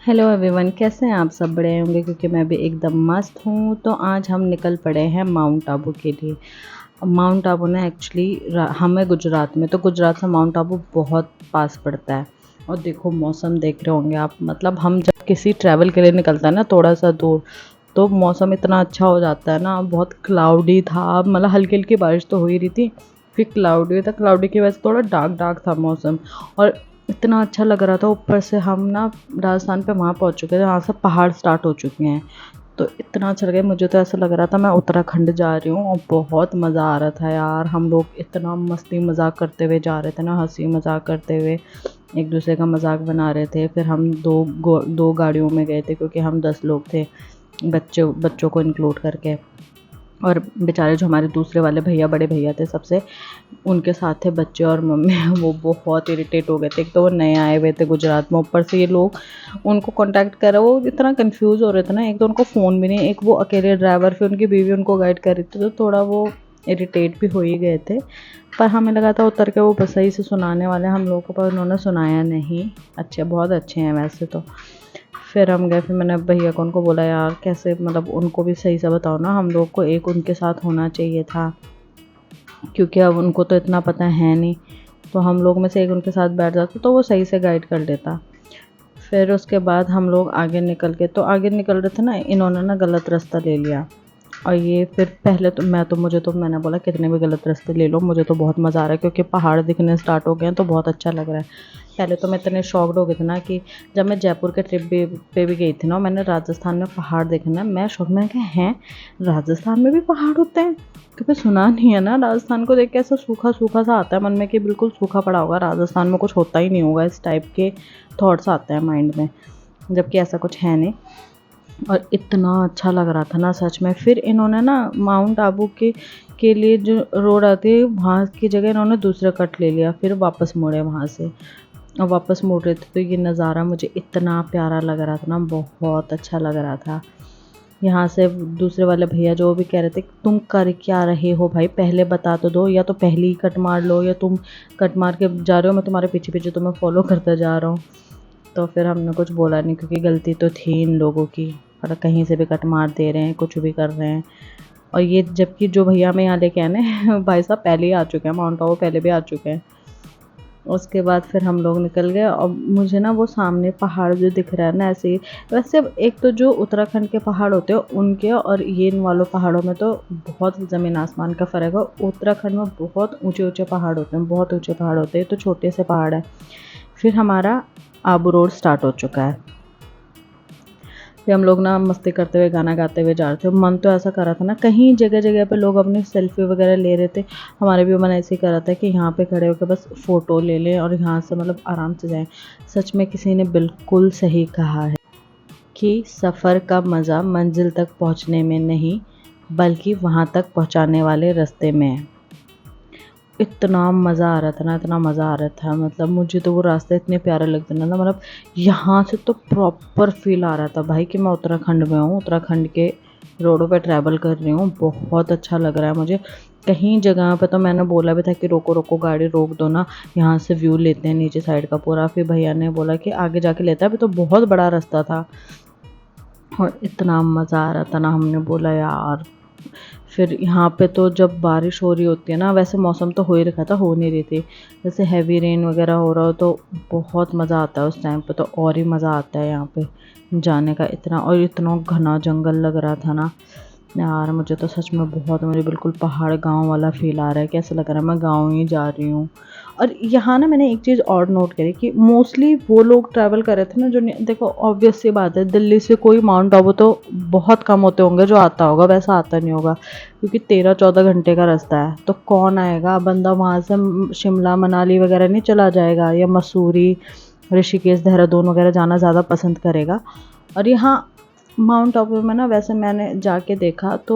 Hello everyone, कैसे हैं आप सब? बड़े होंगे क्योंकि मैं भी एकदम मस्त हूँ। तो आज हम निकल पड़े हैं माउंट आबू के लिए। माउंट आबू ना एक्चुअली हमें गुजरात में, तो गुजरात से माउंट आबू बहुत पास पड़ता है। और देखो मौसम देख रहे होंगे आप, मतलब हम जब किसी ट्रैवल के लिए निकलता है ना थोड़ा सा दूर, तो मौसम इतना अच्छा हो जाता है ना। बहुत क्लाउडी था, मतलब हल्की हल्की बारिश तो हो ही रही थी, फिर क्लाउडी था, क्लाउडी की वजह से थोड़ा डार्क डार्क था मौसम। और इतना अच्छा लग रहा था। ऊपर से हम ना राजस्थान पे वहाँ पहुँच चुके थे, वहाँ से पहाड़ स्टार्ट हो चुके हैं। तो इतना अच्छा लगा, मुझे तो ऐसा लग रहा था मैं उत्तराखंड जा रही हूँ। और बहुत मज़ा आ रहा था यार। हम लोग इतना मस्ती मजाक करते हुए जा रहे थे ना, हंसी मजाक करते हुए एक दूसरे का मजाक बना रहे थे। फिर हम दो गाड़ियों में गए थे क्योंकि हम 10 लोग थे, बच्चों को इंक्लूड करके। और बेचारे जो हमारे दूसरे वाले भैया, बड़े भैया थे सबसे, उनके साथ थे बच्चे और मम्मी। वो बहुत इरिटेट हो गए थे। एक तो वो नए आए हुए थे गुजरात में, ऊपर से ये लोग उनको कांटेक्ट कर रहे, वो इतना कंफ्यूज हो रहे थे ना। एक तो उनको फ़ोन भी नहीं, एक वो अकेले ड्राइवर, फिर उनकी बीवी उनको गाइड कर रही थी, तो थोड़ा वो इरिटेट भी हो ही गए थे। पर हमें लगा था उतर के वो बस सही से सुनाने वाले हम लोगों को, पर उन्होंने सुनाया नहीं। अच्छे, बहुत अच्छे हैं वैसे तो। फिर हम गए, फिर मैंने भैया को उनको बोला यार कैसे, मतलब उनको भी सही से बताओ ना, हम लोग को एक उनके साथ होना चाहिए था क्योंकि अब उनको तो इतना पता है नहीं। तो हम लोग में से एक उनके साथ बैठ जाता तो वो सही से गाइड कर देता। फिर उसके बाद हम लोग आगे निकल के, तो आगे निकल रहे थे ना, इन्होंने ना गलत रास्ता ले लिया। और ये फिर पहले तो मैंने बोला कितने भी गलत रास्ते ले लो, मुझे तो बहुत मज़ा आ रहा है क्योंकि पहाड़ दिखने स्टार्ट हो गए हैं तो बहुत अच्छा लग रहा है। पहले तो मैं इतने शॉक्ड हो गए थे ना कि जब मैं जयपुर के ट्रिप पे भी गई थी ना, मैंने राजस्थान में पहाड़ देखे ना, मैं शौक में क्या हैं, राजस्थान में भी पहाड़ होते हैं। कभी सुना नहीं है ना। राजस्थान को देख के ऐसा सूखा सूखा सा आता है मन में कि बिल्कुल सूखा पड़ा होगा, राजस्थान में कुछ होता ही नहीं होगा, इस टाइप के थॉट्स आते हैं माइंड में, जबकि ऐसा कुछ है नहीं। और इतना अच्छा लग रहा था ना सच में। फिर इन्होंने ना माउंट आबू के लिए जो रोड आती है वहाँ की जगह इन्होंने दूसरा कट ले लिया, फिर वापस मुड़े वहाँ से। और वापस मुड़ रहे थे तो ये नज़ारा मुझे इतना प्यारा लग रहा था ना, बहुत अच्छा लग रहा था। यहाँ से दूसरे वाले भैया जो भी कह रहे थे तुम कर क्या रहे हो भाई, पहले बता तो दो, या तो पहले ही कट मार लो, या तुम कट मार के जा रहे हो, मैं तुम्हारे पीछे पीछे तुम्हें फॉलो करता जा रहा हूँ। तो फिर हमने कुछ बोला नहीं क्योंकि गलती तो थी इन लोगों की, और कहीं से भी कट मार दे रहे हैं, कुछ भी कर रहे हैं। और ये जबकि जो भैया हमें यहाँ लेके आने भाई साहब पहले ही आ चुके हैं, माउंट आबू पहले भी आ चुके हैं। उसके बाद फिर हम लोग निकल गए और मुझे ना वो सामने पहाड़ जो दिख रहा है ना, ऐसे ही वैसे एक तो जो उत्तराखंड के पहाड़ होते हैं उनके और ये इन वालों पहाड़ों में तो बहुत ज़मीन आसमान का फ़र्क है। उत्तराखंड में बहुत ऊंचे ऊंचे पहाड़ होते हैं, बहुत ऊंचे पहाड़ होते हैं, तो छोटे से पहाड़ है। फिर हमारा आबू रोड स्टार्ट हो चुका है। फिर हम लोग ना मस्ती करते हुए गाना गाते हुए जा रहे थे। मन तो ऐसा कर रहा था ना, कहीं जगह जगह पे लोग अपनी सेल्फी वगैरह ले रहे थे, हमारे भी मन ऐसे ही कर रहा था कि यहाँ पे खड़े होकर बस फ़ोटो ले लें और यहाँ से मतलब आराम से जाएं। सच में किसी ने बिल्कुल सही कहा है कि सफ़र का मज़ा मंजिल तक पहुँचने में नहीं, बल्कि वहाँ तक पहुँचाने वाले रास्ते में है। इतना मज़ा आ रहा था ना, इतना मज़ा आ रहा था, मतलब मुझे तो वो रास्ते इतने प्यारे लगते ना, मतलब यहाँ से तो प्रॉपर फील आ रहा था भाई कि मैं उत्तराखंड में हूँ, उत्तराखंड के रोडों पे ट्रैवल कर रही हूँ। बहुत अच्छा लग रहा है मुझे। कहीं जगह पे तो मैंने बोला भी था कि रोको रोको गाड़ी रोक दो ना, यहाँ से व्यू लेते हैं नीचे साइड का पूरा। फिर भैया ने बोला कि आगे जाके लेता है, अभी तो बहुत बड़ा रास्ता था। और इतना मज़ा आ रहा था ना, हमने बोला यार। फिर यहाँ पे तो जब बारिश हो रही होती है ना, वैसे मौसम तो हो ही रखा था, हो नहीं रही थी, जैसे हैवी रेन वगैरह हो रहा हो तो बहुत मज़ा आता है उस टाइम पे, तो और ही मज़ा आता है यहाँ पे जाने का। इतना और इतना घना जंगल लग रहा था ना यार, मुझे तो सच में बहुत, मुझे बिल्कुल पहाड़ गांव वाला फील आ रहा है, कैसा लग रहा है मैं गांव ही जा रही हूँ। और यहाँ ना मैंने एक चीज़ और नोट करी कि मोस्टली वो लोग ट्रैवल कर रहे थे ना जो देखो ऑब्वियस सी बात है, दिल्ली से कोई माउंट आबू तो बहुत कम होते होंगे जो आता होगा, वैसा आता नहीं होगा क्योंकि 13-14 घंटे का रास्ता है। तो कौन आएगा बंदा वहाँ से शिमला मनाली वगैरह नहीं चला जाएगा, या मसूरी ऋषिकेश देहरादून वगैरह जाना ज़्यादा पसंद करेगा। और यहाँ माउंट आबू में ना वैसे मैंने जाके देखा तो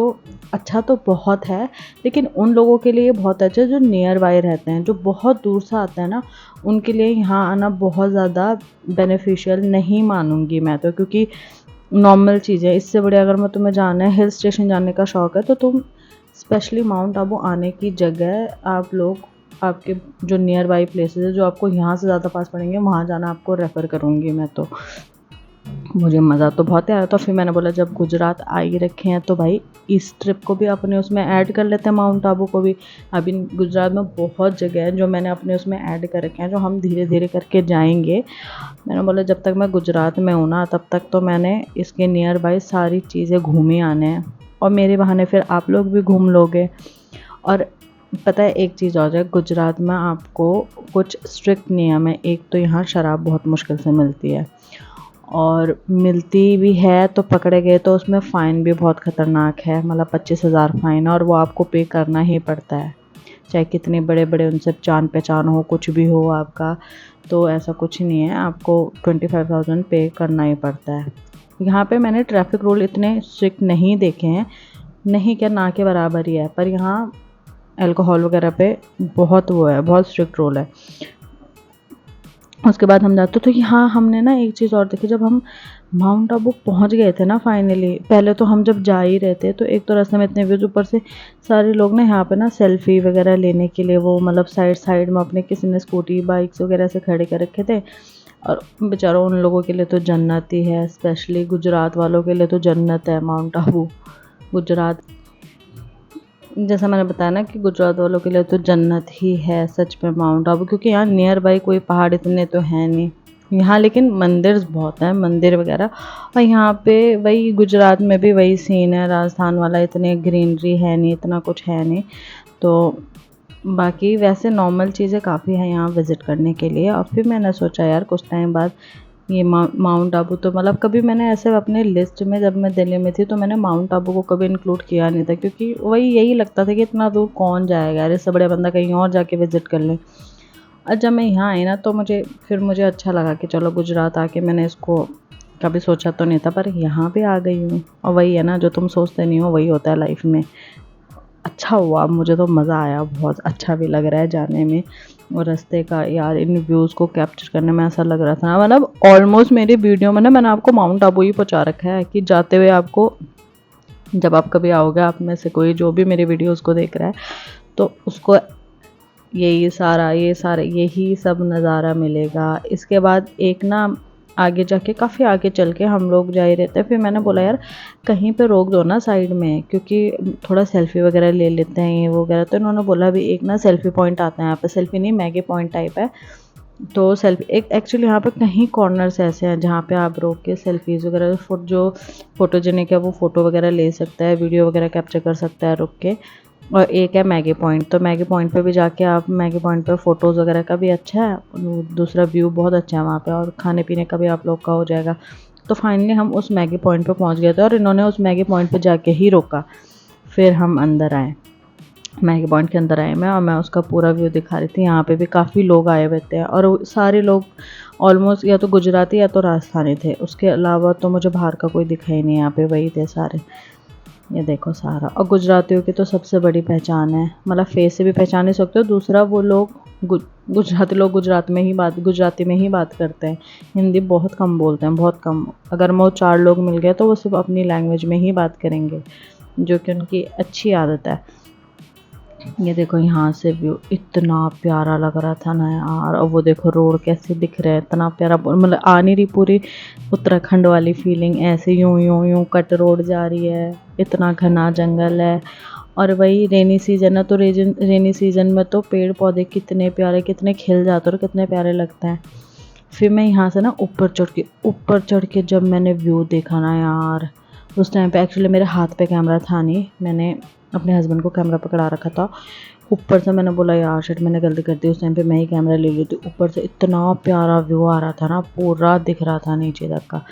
अच्छा तो बहुत है, लेकिन उन लोगों के लिए बहुत अच्छा है जो नियर बाय रहते हैं, जो बहुत दूर से आते हैं ना, उनके लिए यहाँ आना बहुत ज़्यादा बेनिफिशियल नहीं मानूंगी मैं तो, क्योंकि नॉर्मल चीज़ें इससे बड़े, अगर मैं तुम्हें जाना है हिल स्टेशन जाने का शौक़ है तो तुम स्पेशली माउंट आबू आने की जगह आप लोग आपके जो नियर बाई प्लेसेस है जो आपको यहाँ से ज़्यादा पास पड़ेंगे वहाँ जाना आपको रेफ़र करूँगी मैं तो। मुझे मज़ा तो बहुत ही आया। तो फिर मैंने बोला जब गुजरात आ ही रखे हैं तो भाई इस ट्रिप को भी अपने उसमें ऐड कर लेते हैं, माउंट आबू को भी। अभी गुजरात में बहुत जगह है जो मैंने अपने उसमें ऐड कर रखे हैं, जो हम धीरे धीरे करके जाएंगे। मैंने बोला जब तक मैं गुजरात में हूँ ना तब तक तो मैंने इसके नियर बाई सारी चीज़ें घूमी आने हैं, और मेरे बहाने फिर आप लोग भी घूम लोगे। और पता है एक चीज़ और है, गुजरात में आपको कुछ स्ट्रिक्ट नियम है। एक तो यहाँ शराब बहुत मुश्किल से मिलती है, और मिलती भी है तो पकड़े गए तो उसमें फ़ाइन भी बहुत ख़तरनाक है, मतलब 25,000 फ़ाइन, और वो आपको पे करना ही पड़ता है, चाहे कितने बड़े बड़े उनसे जान पहचान हो, कुछ भी हो आपका। तो ऐसा कुछ नहीं है, आपको 25,000 पे करना ही पड़ता है। यहाँ पे मैंने ट्रैफिक रूल इतने स्ट्रिक्ट नहीं देखे हैं, नहीं क्या ना के बराबर ही है, पर यहाँ अल्कोहल वगैरह पे बहुत वो है, बहुत स्ट्रिक्ट रूल है। उसके बाद हम जाते तो यहाँ हमने ना एक चीज़ और देखी, जब हम माउंट आबू पहुँच गए थे ना फाइनली, पहले तो हम जब जा ही रहे थे तो एक तो रास्ते में इतने व्यूज़, ऊपर से सारे लोग ना यहाँ पे ना सेल्फ़ी वगैरह लेने के लिए वो मतलब साइड साइड में अपने किसी ने स्कूटी बाइक्स वगैरह से खड़े कर रखे थे। और बेचारों उन लोगों के लिए तो जन्नत ही है, स्पेशली गुजरात वालों के लिए तो जन्नत है माउंट आबू। गुजरात, जैसा मैंने बताया ना कि गुजरात वालों के लिए तो जन्नत ही है सच में माउंट आबू, क्योंकि यहाँ नियर बाई कोई पहाड़ इतने तो है नहीं यहाँ, लेकिन मंदिर बहुत हैं, मंदिर वगैरह। और यहाँ पे वही गुजरात में भी वही सीन है राजस्थान वाला, इतने ग्रीनरी है नहीं, इतना कुछ है नहीं। तो बाकी वैसे नॉर्मल चीज़ें काफ़ी हैं यहाँ विज़िट करने के लिए। और फिर मैंने सोचा यार कुछ टाइम बाद ये माउंट आबू, तो मतलब कभी मैंने ऐसे अपने लिस्ट में जब मैं दिल्ली में थी तो मैंने माउंट आबू को कभी इंक्लूड किया नहीं था, क्योंकि वही यही लगता था कि इतना दूर कौन जाएगा यार, इससे बड़े बंदा कहीं और जाके विज़िट कर ले। और जब मैं यहाँ आई ना तो मुझे अच्छा लगा कि चलो गुजरात आके मैंने इसको कभी सोचा तो नहीं था, पर यहाँ पे आ गई हूँ। और वही है ना, जो तुम सोचते नहीं हो वही होता है लाइफ में। अच्छा हुआ, मुझे तो मज़ा आया, बहुत अच्छा भी लग रहा है जाने में। और रास्ते का यार इन व्यूज़ को कैप्चर करने में ऐसा लग रहा था ना, मतलब ऑलमोस्ट मेरी वीडियो में ना मैंने आपको माउंट आबू ही पहुँचा रखा है कि जाते हुए आपको, जब आप कभी आओगे, आप में से कोई जो भी मेरी वीडियोज़ को देख रहा है तो उसको यही सब नज़ारा मिलेगा। इसके बाद एक ना आगे जाके काफ़ी आगे चल के हम लोग जा ही रहते हैं, फिर मैंने बोला यार कहीं पे रोक दो ना साइड में, क्योंकि थोड़ा सेल्फ़ी वगैरह ले लेते हैं ये वगैरह। तो इन्होंने बोला अभी एक ना सेल्फ़ी पॉइंट आता है यहाँ पे, सेल्फ़ी नहीं मैगी पॉइंट टाइप है। तो सेल्फ़ी एक एक्चुअली यहाँ पे कहीं कॉर्नर्स ऐसे हैं जहाँ पे आप रोक के सेल्फ़ीज़ वगैरह जो फ़ोटोजेनिक है वो फ़ोटो वगैरह ले सकता है, वीडियो वगैरह कैप्चर कर सकता है रुक के। और एक है मैगी पॉइंट, तो मैगी पॉइंट पे भी जाके आप मैगी पॉइंट पे फ़ोटोज़ वगैरह का भी अच्छा है, दूसरा व्यू बहुत अच्छा है वहाँ पे, और खाने पीने का भी आप लोग का हो जाएगा। तो फाइनली हम उस मैगी पॉइंट पे पहुँच गए थे, और इन्होंने उस मैगी पॉइंट पे जाके ही रोका। फिर हम अंदर आए, मैगी पॉइंट के अंदर आए मैं, और मैं उसका पूरा व्यू दिखा रही थी। यहाँ पे भी काफ़ी लोग आए हुए थे, और सारे लोग ऑलमोस्ट या तो गुजराती या तो राजस्थानी थे, उसके अलावा तो मुझे बाहर का कोई दिखा ही नहीं, यहाँ पे वही थे सारे। ये देखो सारा, और गुजरातियों की तो सबसे बड़ी पहचान है, मतलब फेस से भी पहचान नहीं सकते हो। दूसरा वो लोग गुजराती लोग गुजराती में ही बात करते हैं, हिंदी बहुत कम बोलते हैं, बहुत कम। अगर वो 4 लोग मिल गए तो वो सिर्फ अपनी लैंग्वेज में ही बात करेंगे, जो कि उनकी अच्छी आदत है। ये देखो यहाँ से व्यू इतना प्यारा लग रहा था ना यार, और वो देखो रोड कैसे दिख रहा है, इतना प्यारा, मतलब आ नहीं रही पूरी उत्तराखंड वाली फीलिंग, ऐसे यूं यूं यूं कट रोड जा रही है, इतना घना जंगल है। और वही रेनी सीजन है, तो रेनी सीजन में तो पेड़ पौधे कितने प्यारे, कितने खिल जाते हैं और कितने प्यारे लगते हैं। फिर मैं यहाँ से ना ऊपर चढ़ के जब मैंने व्यू देखा ना यार, उस टाइम पे एक्चुअली मेरे हाथ पे कैमरा था नहीं, मैंने अपने हस्बैंड को कैमरा पकड़ा रखा था। ऊपर से मैंने बोला यार शिट मैंने गलती कर दी, उस टाइम पे मैं ही कैमरा ले ली थी। ऊपर से इतना प्यारा व्यू आ रहा था ना, पूरा दिख रहा था नीचे तक का।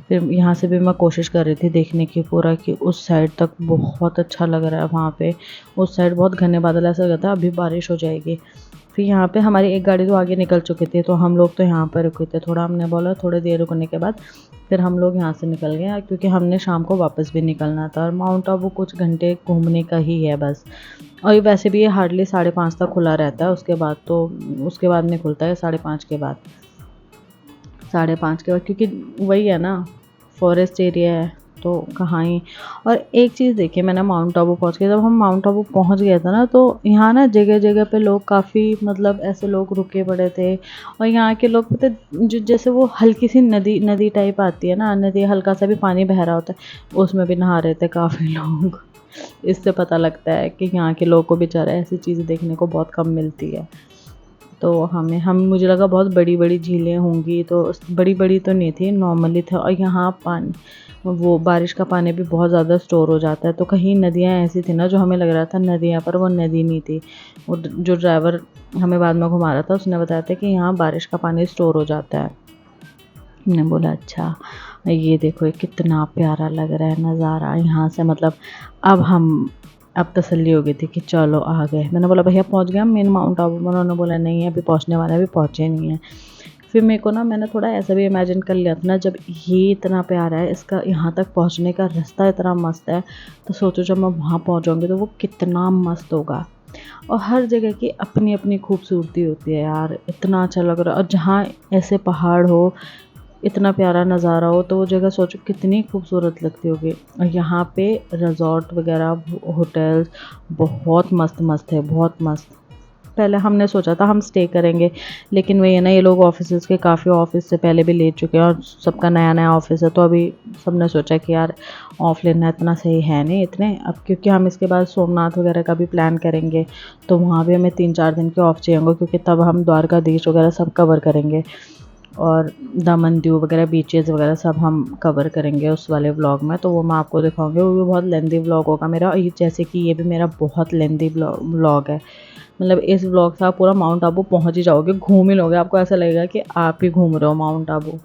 फिर यहाँ से भी मैं कोशिश कर रही थी देखने की पूरा, कि उस साइड तक बहुत अच्छा लग रहा है वहाँ पे। उस साइड बहुत घने बादल, ऐसा लग रहा था अभी बारिश हो जाएगी। फिर यहाँ पे हमारी एक गाड़ी तो आगे निकल चुकी थी, तो हम लोग तो यहाँ पर रुके थे थोड़ा। हमने बोला थोड़ी देर रुकने के बाद फिर हम लोग यहाँ से निकल गए, क्योंकि हमने शाम को वापस भी निकलना था, और माउंट आबू कुछ घंटे घूमने का ही है बस। और ये वैसे भी ये हार्डली 5:30 तक खुला रहता है, उसके बाद नहीं खुलता है 5:30 के बाद, क्योंकि वही है ना फॉरेस्ट एरिया है, तो कहाँ ही। और एक चीज़ देखिए, मैंने माउंट आबू पहुँच के, जब हम माउंट आबू पहुँच गए थे ना, तो यहाँ ना जगह जगह पे लोग काफ़ी मतलब ऐसे लोग रुके पड़े थे। और यहाँ के लोग पता जो जैसे वो हल्की सी नदी नदी टाइप आती है ना, नदी हल्का सा भी पानी बह रहा होता है, उसमें भी नहा रहे थे काफ़ी लोग। इससे पता लगता है कि यहाँ के लोगों को बेचारा ऐसी चीज़ देखने को बहुत कम मिलती है। तो हम मुझे लगा बहुत बड़ी बड़ी झीलें होंगी, तो बड़ी बड़ी तो नहीं थी, नॉर्मली था। और यहाँ पानी, वो बारिश का पानी भी बहुत ज़्यादा स्टोर हो जाता है। तो कहीं नदियाँ ऐसी थी ना जो हमें लग रहा था नदियाँ, पर वो नदी नहीं थी। वो जो ड्राइवर हमें बाद में घुमा रहा था उसने बताया था कि यहाँ बारिश का पानी स्टोर हो जाता है। मैंने बोला अच्छा। ये देखो ये कितना प्यारा लग रहा है नज़ारा यहाँ से, मतलब अब तसल्ली हो गई थी कि चलो आ गए। मैंने बोला भैया पहुँच गए हम मेन माउंट आबू में? उन्होंने बोला नहीं अभी पहुँचने वाले हैं, अभी पहुँचे नहीं हैं। फिर मेरे को ना, मैंने थोड़ा ऐसा भी इमेजिन कर लिया था ना, जब ये इतना प्यारा है, इसका यहाँ तक पहुँचने का रास्ता इतना मस्त है, तो सोचो जब मैं वहाँ पहुँचूँगी तो वो कितना मस्त होगा। और हर जगह की अपनी अपनी खूबसूरती होती है यार, इतना अच्छा लग रहा है। और जहाँ ऐसे पहाड़ हो, इतना प्यारा नज़ारा हो, तो वो जगह सोचो कितनी खूबसूरत लगती होगी। और यहाँ पे रिजॉर्ट वगैरह, होटल्स बहुत मस्त मस्त है, बहुत मस्त। पहले हमने सोचा था हम स्टे करेंगे, लेकिन वही है ना, ये लोग ऑफिस के काफ़ी ऑफिस से पहले भी ले चुके हैं और सबका नया नया ऑफिस है, तो अभी सबने सोचा कि यार ऑफ लेना इतना सही है नहीं इतने। अब क्योंकि हम इसके बाद सोमनाथ वगैरह का भी प्लान करेंगे, तो वहाँ भी हमें 3-4 दिन के ऑफ चाहिए होंगे, क्योंकि तब हम द्वारकाधीश वगैरह सब कवर करेंगे। और दमन दीव वगैरह बीचेस वगैरह सब हम कवर करेंगे उस वाले व्लॉग में, तो वो मैं आपको दिखाऊंगी। वो भी बहुत लेंदी व्लॉग होगा मेरा, और जैसे कि ये भी मेरा बहुत लेंदी व्लॉग है। मतलब इस व्लॉग से आप पूरा माउंट आबू पहुंच ही जाओगे, घूम ही लोगे, आपको ऐसा लगेगा कि आप ही घूम रहे हो माउंट आबू।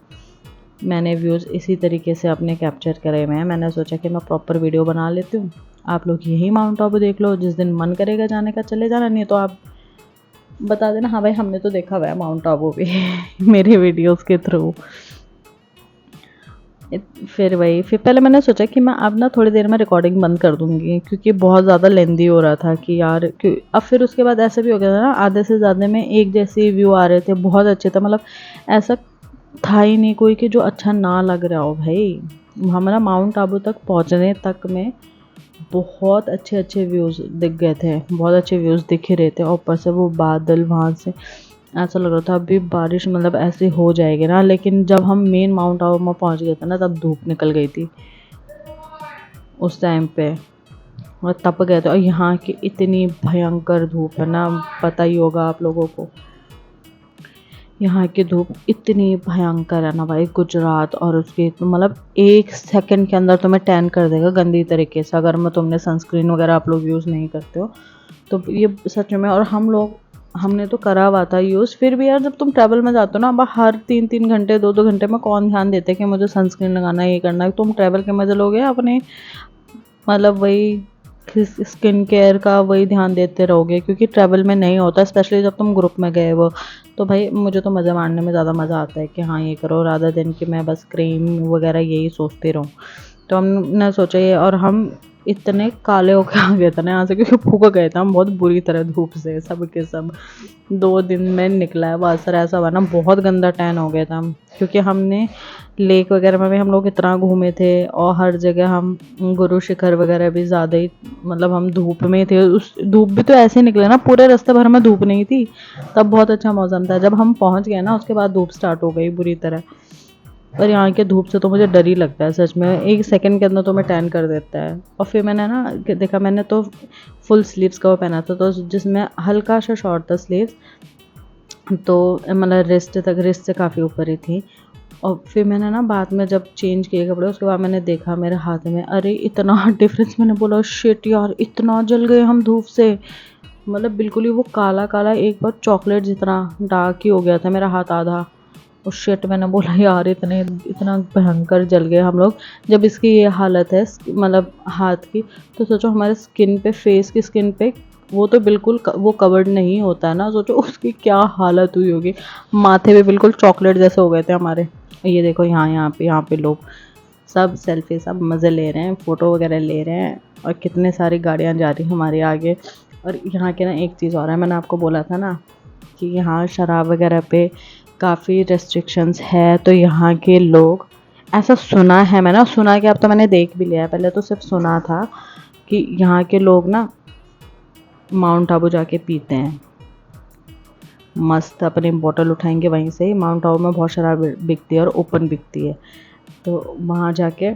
मैंने व्यूज़ इसी तरीके से अपने कैप्चर करे हुए हैं। मैंने सोचा कि मैं प्रॉपर वीडियो बना लेती हूँ, आप लोग यही माउंट आबू देख लो, जिस दिन मन करेगा जाने का चले जाना, नहीं तो आप बता देना हाँ भाई हमने तो देखा हुआ है माउंट आबू भी मेरे वीडियोस के थ्रू। फिर पहले मैंने सोचा कि मैं अब ना थोड़ी देर में रिकॉर्डिंग बंद कर दूंगी, क्योंकि बहुत ज़्यादा लेंदी हो रहा था कि यार अब फिर उसके बाद ऐसा भी हो गया था ना, आधे से ज़्यादा में एक जैसे व्यू आ रहे थे, बहुत अच्छे थे। मतलब ऐसा था ही नहीं कोई कि जो अच्छा ना लग रहा हो भाई। हमारा माउंट आबू तक पहुँचने तक में बहुत अच्छे अच्छे व्यूज़ दिख गए थे, बहुत अच्छे व्यूज़ दिख ही रहे थे। और ऊपर से वो बादल, वहाँ से ऐसा लग रहा था अभी बारिश मतलब ऐसे हो जाएगी ना। लेकिन जब हम मेन माउंट आबू में पहुँच गए थे ना, तब धूप निकल गई थी उस टाइम पे, और तप गए थे। और यहाँ की इतनी भयंकर धूप है ना, पता ही होगा आप लोगों को, यहाँ की धूप इतनी भयंकर है ना भाई। गुजरात और उसके तो मतलब 1 सेकंड के अंदर तुम्हें टैन कर देगा गंदी तरीके से, अगर मैं तुमने सनस्क्रीन वगैरह आप लोग यूज़ नहीं करते हो तो ये सच में। और हमने तो करा हुआ था यूज़, फिर भी यार जब तुम ट्रैवल में जाते हो ना, अब हर 3-3 घंटे 2-2 घंटे में कौन ध्यान देते कि मुझे सनस्क्रीन लगाना है, ये करना है। तुम ट्रैवल के मजे लोगे अपने, मतलब वही स्किन केयर का वही ध्यान देते रहोगे, क्योंकि ट्रैवल में नहीं होता, स्पेशली जब तुम ग्रुप में गए हो। तो भाई मुझे तो मज़ा मारने में ज़्यादा मज़ा आता है कि हाँ ये करो, राधा दिन कि मैं बस क्रीम वगैरह यही सोचती रहूँ। तो हमने सोचा ये, और हम इतने काले होके आ गए थे ना यहाँ से, क्योंकि फूक गए थे हम बहुत बुरी तरह धूप से, सब के सब 2 दिन में निकला है वो असर। ऐसा हुआ ना बहुत गंदा टैन हो गया था हम, क्योंकि हमने लेक वगैरह में भी हम लोग इतना घूमे थे, और हर जगह हम गुरु शिखर वगैरह भी ज़्यादा ही, मतलब हम धूप में थे। उस धूप भी तो ऐसे निकले ना, पूरे रास्ते भर में धूप नहीं थी, तब बहुत अच्छा मौसम था। जब हम पहुंच गए ना उसके बाद धूप स्टार्ट हो गई बुरी तरह। और यहाँ के धूप से तो मुझे डर ही लगता है सच में, 1 सेकंड के अंदर तो मैं टैन कर देता है। और फिर मैंने ना देखा, मैंने तो फुल स्लीव्स का वो पहना था, तो जिसमें हल्का सा शॉर्ट था स्लीव्स, तो मतलब रिस्ट से काफ़ी ऊपर ही थी। और फिर मैंने ना बाद में जब चेंज किए कपड़े, उसके बाद मैंने देखा मेरे हाथ में, अरे इतना डिफरेंस। मैंने बोला शिट यार इतना जल गए हम धूप से, मतलब बिल्कुल ही वो काला काला एक बार चॉकलेट जितना डार्क ही हो गया था मेरा हाथ आधा। और शिट मैंने बोला यार इतना भयंकर जल गए हम लोग। जब इसकी ये हालत है मतलब हाथ की, तो सोचो हमारे स्किन पे, फेस की स्किन पे वो तो बिल्कुल वो कवर्ड नहीं होता है ना, सोचो उसकी क्या हालत हुई होगी। माथे पे बिल्कुल चॉकलेट जैसे हो गए थे हमारे। ये देखो यहाँ पे लोग सब सेल्फी, सब मज़े ले रहे हैं, फ़ोटो वगैरह ले रहे हैं, और कितने सारी गाड़ियाँ जा रही हैं हमारे आगे। और यहाँ के ना एक चीज़ और है, मैंने आपको बोला था ना कि यहाँ शराब वगैरह पे काफ़ी रेस्ट्रिक्शंस है, तो यहाँ के लोग ऐसा सुना है, मैंने सुना कि अब तो मैंने देख भी लिया है, पहले तो सिर्फ सुना था कि यहाँ के लोग ना माउंट आबू जाके पीते हैं, मस्त अपनी बोतल उठाएंगे वहीं से ही। माउंट आबू में बहुत शराब बिकती है और ओपन बिकती है, तो वहाँ जाके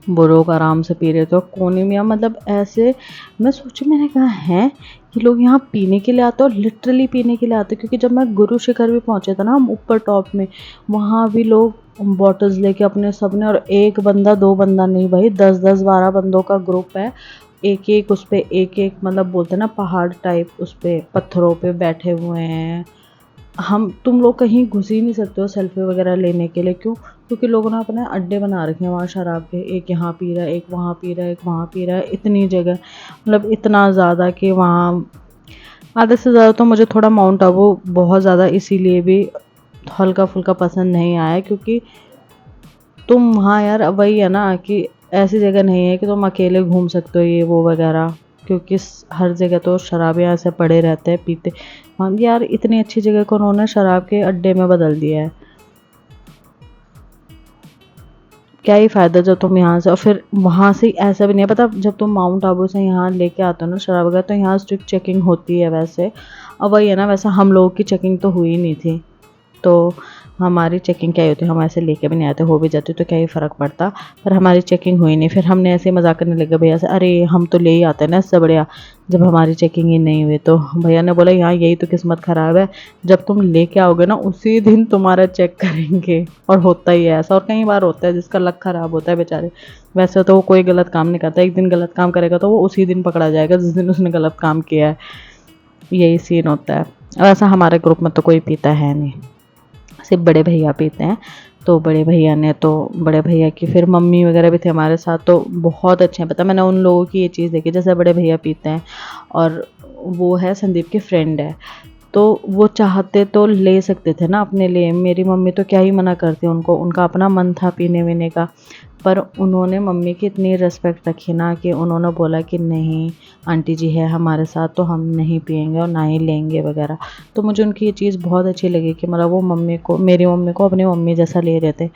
वो लोग आराम से पी रहे थे कोने में। मतलब ऐसे मैं सोची, मैंने कहा है ये लोग यहाँ पीने के लिए आते और लिटरली पीने के लिए आते, क्योंकि जब मैं गुरु शिखर भी पहुँचे थे ना हम ऊपर टॉप में, वहाँ भी लोग बॉटल्स लेके अपने सबने, और एक बंदा दो बंदा नहीं भाई, 10-10 12 बंदों का ग्रुप है, एक एक उस पे एक एक मतलब बोलते हैं ना पहाड़ टाइप, उस पे पत्थरों पे बैठे हुए हैं। हम तुम लोग कहीं घुस ही नहीं सकते हो सेल्फी वगैरह लेने के लिए, क्यों? क्योंकि लोगों ने अपने अड्डे बना रखे हैं वहाँ शराब के, एक यहाँ पी रहा है, एक वहाँ पी रहा है, एक वहाँ पी रहा है, इतनी जगह, मतलब इतना ज़्यादा कि वहाँ आधे से ज़्यादा तो मुझे थोड़ा माउंट आबू बहुत ज़्यादा इसीलिए भी हल्का फुल्का पसंद नहीं आया, क्योंकि तुम वहाँ यार वही है ना कि ऐसी जगह नहीं है कि तुम अकेले घूम सकते हो ये वो वगैरह, क्योंकि हर जगह तो शराब ऐसे पड़े रहते हैं पीते। हाँ यार, इतनी अच्छी जगह को उन्होंने शराब के अड्डे में बदल दिया है, क्या ही फ़ायदा जब तुम यहाँ से, और फिर वहाँ से ऐसा भी नहीं है पता, जब तुम माउंट आबू से यहाँ लेके आते हो ना शराब वगैरह, तो यहाँ स्ट्रिक्ट चेकिंग होती है वैसे। अब वही है ना, वैसे हम लोगों की चेकिंग तो हुई नहीं थी, तो हमारी चेकिंग क्या ही होती है, हम ऐसे लेके भी नहीं आते, हो भी जाती तो क्या ही फ़र्क पड़ता, पर हमारी चेकिंग हुई नहीं। फिर हमने ऐसे ही मजाक करने लगे भैया से, अरे हम तो ले ही आते हैं ना इससे बढ़िया, जब हमारी चेकिंग ही नहीं हुई। तो भैया ने बोला यहाँ यही तो किस्मत ख़राब है, जब तुम लेके आओगे ना उसी दिन तुम्हारा चेक करेंगे। और होता ही है ऐसा, और कई बार होता है जिसका लक ख़राब होता है बेचारे। वैसे तो वो कोई गलत काम नहीं करता, एक दिन गलत काम करेगा तो वो उसी दिन पकड़ा जाएगा जिस दिन उसने गलत काम किया है, यही सीन होता है। वैसा हमारे ग्रुप में तो कोई पीता है नहीं, सिर्फ बड़े भैया पीते हैं। तो बड़े भैया ने, तो बड़े भैया की फिर मम्मी वगैरह भी थे हमारे साथ, तो बहुत अच्छे हैं। पता मैंने उन लोगों की ये चीज़ देखी, जैसे बड़े भैया पीते हैं और वो है संदीप के फ्रेंड है, तो वो चाहते तो ले सकते थे ना अपने लिए, मेरी मम्मी तो क्या ही मना करती उनको, उनका अपना मन था पीने वीने का, पर उन्होंने मम्मी की इतनी रिस्पेक्ट रखी ना कि उन्होंने बोला कि नहीं आंटी जी है हमारे साथ तो हम नहीं पिएंगे और ना ही लेंगे वगैरह। तो मुझे उनकी ये चीज़ बहुत अच्छी लगी कि मतलब वो मम्मी को, मेरी मम्मी को अपनी मम्मी जैसा ले रहे थे,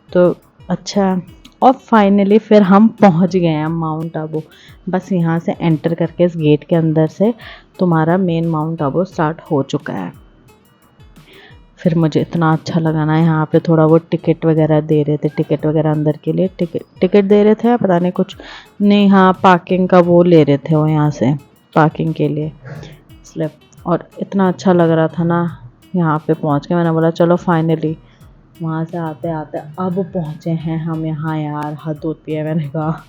तो अच्छा है। और फाइनली फिर हम पहुंच गए हैं माउंट आबू। बस यहाँ से एंटर करके इस गेट के अंदर से तुम्हारा मेन माउंट आबू स्टार्ट हो चुका है। फिर मुझे इतना अच्छा लगा ना, यहाँ पे थोड़ा वो टिकट वगैरह दे रहे थे, टिकट वगैरह अंदर के लिए टिकट दे रहे थे, पता नहीं कुछ नहीं, हाँ पार्किंग का वो ले रहे थे वो यहाँ से पार्किंग के लिए स्लिप। और इतना अच्छा लग रहा था ना, यहाँ पे पहुँच के मैंने बोला चलो फाइनली, वहाँ से आते आते अब पहुँचे हैं हम यहाँ। यार हद होती है, मैंने कहा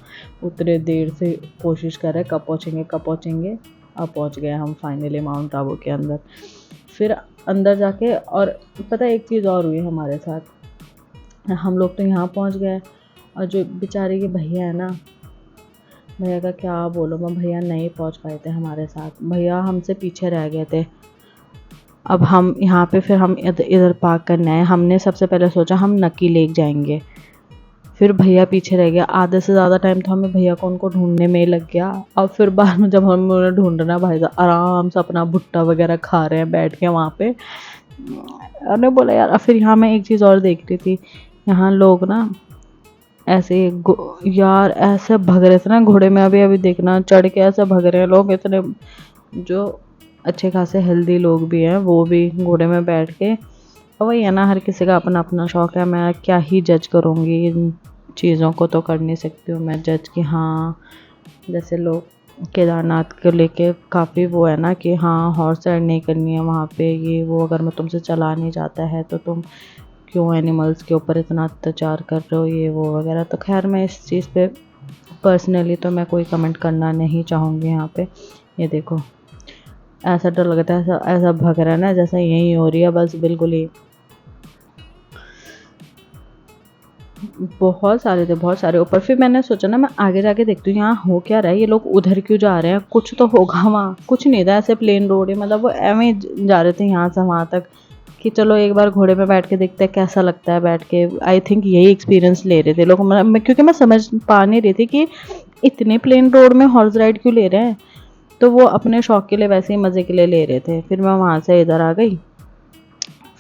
उतने देर से कोशिश कर रहे कब पहुँचेंगे कब पहुँचेंगे, अब पहुँच गए हम फाइनली माउंट आबू के अंदर। फिर अंदर जाके, और पता है एक चीज़ और हुई हमारे साथ, हम लोग तो यहाँ पहुँच गए और जो बेचारे के भैया है ना, भैया का क्या बोलो मैं, भैया नहीं पहुँच पाए थे हमारे साथ, भैया हमसे पीछे रह गए थे। अब हम यहाँ पे फिर हम इधर पार्क करने आए, हमने सबसे पहले सोचा हम नक्की लेक जाएंगे, फिर भैया पीछे रह गया, आधे से ज़्यादा टाइम तो हमें भैया को उनको ढूंढने में ही लग गया। अब फिर बाद में जब हम उन्हें ढूंढना, भाई साहब आराम से अपना भुट्टा वगैरह खा रहे हैं बैठ के वहाँ पे। उन्होंने बोला यार, फिर यहाँ मैं एक चीज़ और देख रही थी, यहाँ लोग ना ऐसे यार ऐसे भग रहे थे ना घोड़े में, अभी अभी देखना चढ़ के ऐसे भग रहे हैं लोग इतने, जो अच्छे खासे हेल्दी लोग भी हैं वो भी घोड़े में बैठ के। और वही है ना, हर किसी का अपना अपना शौक़ है, मैं क्या ही जज करूँगी इन चीज़ों को, तो कर नहीं सकती हूँ मैं जज कि हाँ, जैसे लोग केदारनाथ को लेके काफ़ी वो है ना कि हाँ हॉर्स राइड नहीं करनी है वहाँ पे, ये वो, अगर मैं तुमसे चला नहीं जाता है तो तुम क्यों एनिमल्स के ऊपर इतना अत्याचार कर रहे हो, ये वो वगैरह। तो खैर मैं इस चीज़ पे पर्सनली तो मैं कोई कमेंट करना नहीं चाहूँगी यहाँ पे। ये देखो ऐसा डर लगता है, ऐसा ऐसा भग रहा है ना जैसा यही हो रही है, बस बिल्कुल ही। बहुत सारे थे, बहुत सारे ऊपर। फिर मैंने सोचा ना मैं आगे जाके देखती हूँ यहाँ हो क्या रहा है, ये लोग उधर क्यों जा रहे हैं, कुछ तो होगा वहाँ। कुछ नहीं था, ऐसे प्लेन रोड है, मतलब वो एवं ही जा रहे थे यहाँ से वहाँ तक कि चलो एक बार घोड़े पे बैठ के देखते हैं कैसा लगता है बैठ के। आई थिंक यही एक्सपीरियंस ले रहे थे लोग, क्योंकि मैं समझ पा नहीं रही थी कि इतने प्लेन रोड में हॉर्स राइड क्यों ले रहे हैं, तो वो अपने शौक के लिए वैसे ही मज़े के लिए ले रहे थे। फिर मैं वहाँ से इधर आ गई,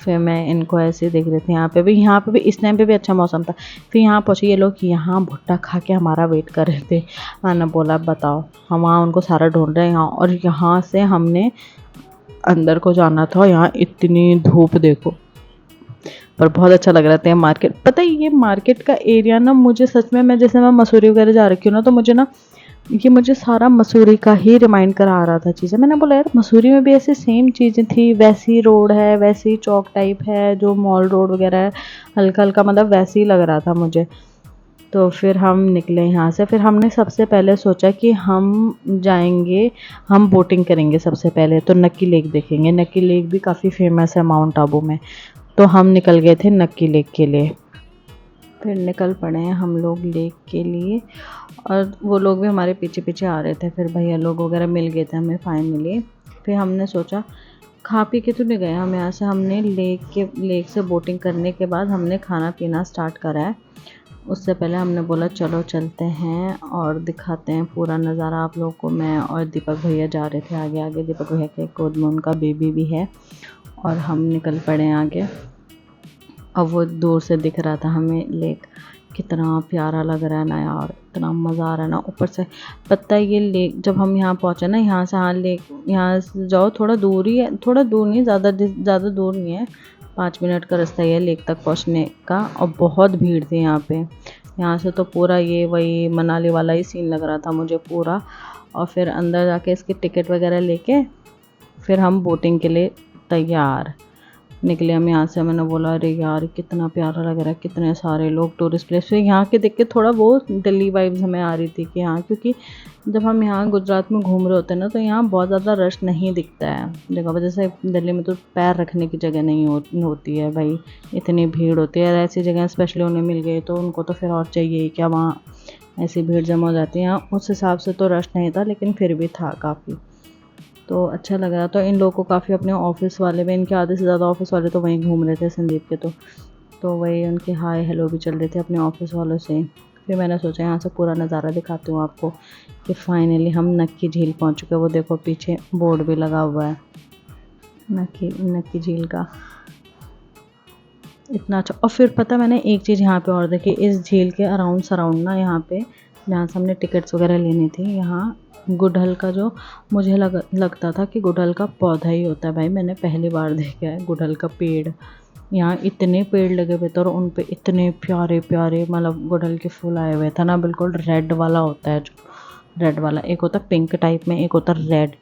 फिर मैं इनको ऐसे देख रही थी। यहाँ पे भी इस टाइम पे भी अच्छा मौसम था। फिर यहाँ पहुँचे ये लोग, यहाँ भुट्टा खा के हमारा वेट कर रहे थे। मैंने बोला बताओ, हम वहाँ उनको सारा ढूंढ रहे हैं यहाँ, और यहाँ से हमने अंदर को जाना था। यहाँ इतनी धूप देखो, पर बहुत अच्छा लग रहा था। मार्केट, पता है ये मार्केट का एरिया ना, मुझे सच में, मैं जैसे मैं मसूरी वगैरह जा रखी हूँ ना, तो मुझे ना ये मुझे सारा मसूरी का ही रिमाइंड करा रहा था चीज़ें। मैंने बोला यार मसूरी में भी ऐसे सेम चीज़ें थी, वैसी रोड है, वैसी चौक टाइप है, जो मॉल रोड वगैरह है, हल्का हल्का मतलब वैसे ही लग रहा था मुझे। तो फिर हम निकले यहाँ से। फिर हमने सबसे पहले सोचा कि हम जाएंगे, हम बोटिंग करेंगे सबसे पहले, तो नक्की लेक देखेंगे। नक्की लेक भी काफ़ी फेमस है माउंट आबू में। तो हम निकल गए थे नक्की लेक के लिए। फिर निकल पड़े हैं हम लोग लेक के लिए, और वो लोग भी हमारे पीछे पीछे आ रहे थे। फिर भैया लोग वगैरह मिल गए थे हमें फाइनली। फिर हमने सोचा खा पी के तो नहीं गए हम यहाँ से, हमने लेक से बोटिंग करने के बाद हमने खाना पीना स्टार्ट करा है। उससे पहले हमने बोला चलो चलते हैं और दिखाते हैं पूरा नज़ारा आप लोगों को। मैं और दीपक भैया जा रहे थे आगे आगे, दीपक भैया के गोद में उनका बेबी भी है, और हम निकल पड़े आगे। अब वो दूर से दिख रहा था हमें लेक, कितना प्यारा लग रहा है ना यार, इतना मज़ा आ रहा है ना। ऊपर से पता है ये लेक, जब हम यहाँ पहुँचे ना, यहाँ से, हाँ लेक यहाँ से जाओ, थोड़ा दूर ही है, थोड़ा दूर नहीं, ज़्यादा दूर नहीं है, 5 मिनट का रास्ता ही है लेक तक पहुँचने का। और बहुत भीड़ थी यहाँ पे। यहाँ से तो पूरा ये वही मनाली वाला ही सीन लग रहा था मुझे पूरा। और फिर अंदर जाके इसकी टिकट वगैरह लेके फिर हम बोटिंग के लिए तैयार निकले हम यहाँ से। मैंने बोला अरे यार कितना प्यारा लग रहा है, कितने सारे लोग, टूरिस्ट प्लेस। फिर यहाँ के देख के थोड़ा वो दिल्ली वाइब्स हमें आ रही थी कि हाँ, क्योंकि जब हम यहाँ गुजरात में घूम रहे होते हैं ना, तो यहाँ बहुत ज़्यादा रश नहीं दिखता है जगह पर। जैसे दिल्ली में तो पैर रखने की जगह नहीं होती है भाई, इतनी भीड़ होती है। ऐसी जगह स्पेशली उन्हें मिल गई तो उनको तो फिर और चाहिए क्या, वहाँ ऐसी भीड़ जमा हो जाती है। यहाँ उस हिसाब से तो रश नहीं था, लेकिन फिर भी था काफ़ी, तो अच्छा लग रहा। तो इन लोगों को काफ़ी अपने ऑफिस वाले भी, इनके आधे से ज़्यादा ऑफिस वाले तो वहीं घूम रहे थे संदीप के, तो वही उनके हाय हेलो भी चल रहे थे अपने ऑफिस वालों से। फिर मैंने सोचा यहाँ से पूरा नज़ारा दिखाती हूँ आपको कि फाइनली हम नक्की झील पहुँच चुके। वो देखो पीछे बोर्ड भी लगा हुआ है नक्की झील का, इतना अच्छा। और फिर पता मैंने एक चीज़ यहाँ पे और देखी, इस झील के अराउंड सराउंड ना, यहाँ पे जहाँ से हमने टिकट्स वगैरह लेनी थी, यहाँ गुड़हल का जो मुझे लगता था कि गुड़हल का पौधा ही होता है भाई, मैंने पहली बार देखा है गुड़हल का पेड़। यहाँ इतने पेड़ लगे हुए थे और उन पे इतने प्यारे प्यारे मतलब गुड़हल के फूल आए हुए थे ना, बिल्कुल रेड वाला होता है, जो रेड वाला एक होता है पिंक टाइप में, एक होता है रेड,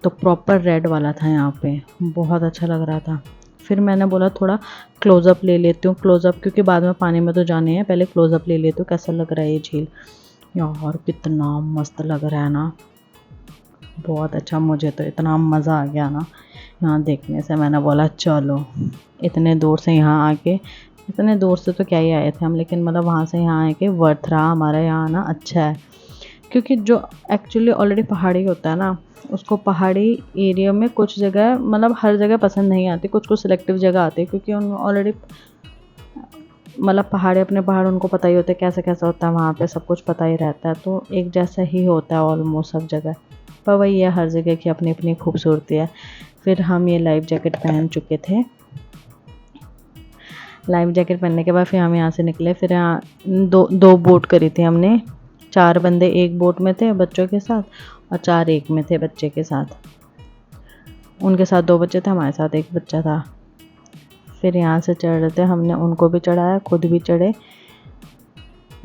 तो प्रॉपर रेड वाला था यहाँ पे, बहुत अच्छा लग रहा था। फिर मैंने बोला थोड़ा क्लोज़अप ले लेती हूँ, क्लोज़अप, क्योंकि बाद में पानी में तो जाने हैं, पहले क्लोज़अप ले लेती हूँ कैसा लग रहा है ये झील। यार कितना मस्त लग रहा है ना, बहुत अच्छा। मुझे तो इतना मज़ा आ गया ना यहाँ देखने से। मैंने बोला चलो, इतने दूर से यहाँ आके, इतने दूर से तो क्या ही आए थे हम, लेकिन मतलब वहाँ से यहाँ आके वर्थ रहा हमारा यहाँ ना, अच्छा है। क्योंकि जो एक्चुअली ऑलरेडी पहाड़ी होता है ना, उसको पहाड़ी एरिया में कुछ जगह मतलब हर जगह पसंद नहीं आती, कुछ कुछ सिलेक्टिव जगह आती है, क्योंकि उन ऑलरेडी मतलब पहाड़ी अपने पहाड़ उनको पता ही होता है कैसा कैसा होता है, वहाँ पे सब कुछ पता ही रहता है, तो एक जैसा ही होता है ऑलमोस्ट सब जगह। पर वही है, हर जगह की अपनी अपनी खूबसूरती है। फिर हम ये लाइफ जैकेट पहन चुके थे। लाइफ जैकेट पहनने के बाद फिर हम यहाँ से निकले। फिर यहाँ दो बोट करी थी हमने, 4 बंदे एक बोट में थे बच्चों के साथ, और 4 एक में थे बच्चे के साथ। उनके साथ 2 बच्चे थे, हमारे साथ 1 बच्चा था। फिर यहाँ से चढ़ रहे थे, हमने उनको भी चढ़ाया, खुद भी चढ़े।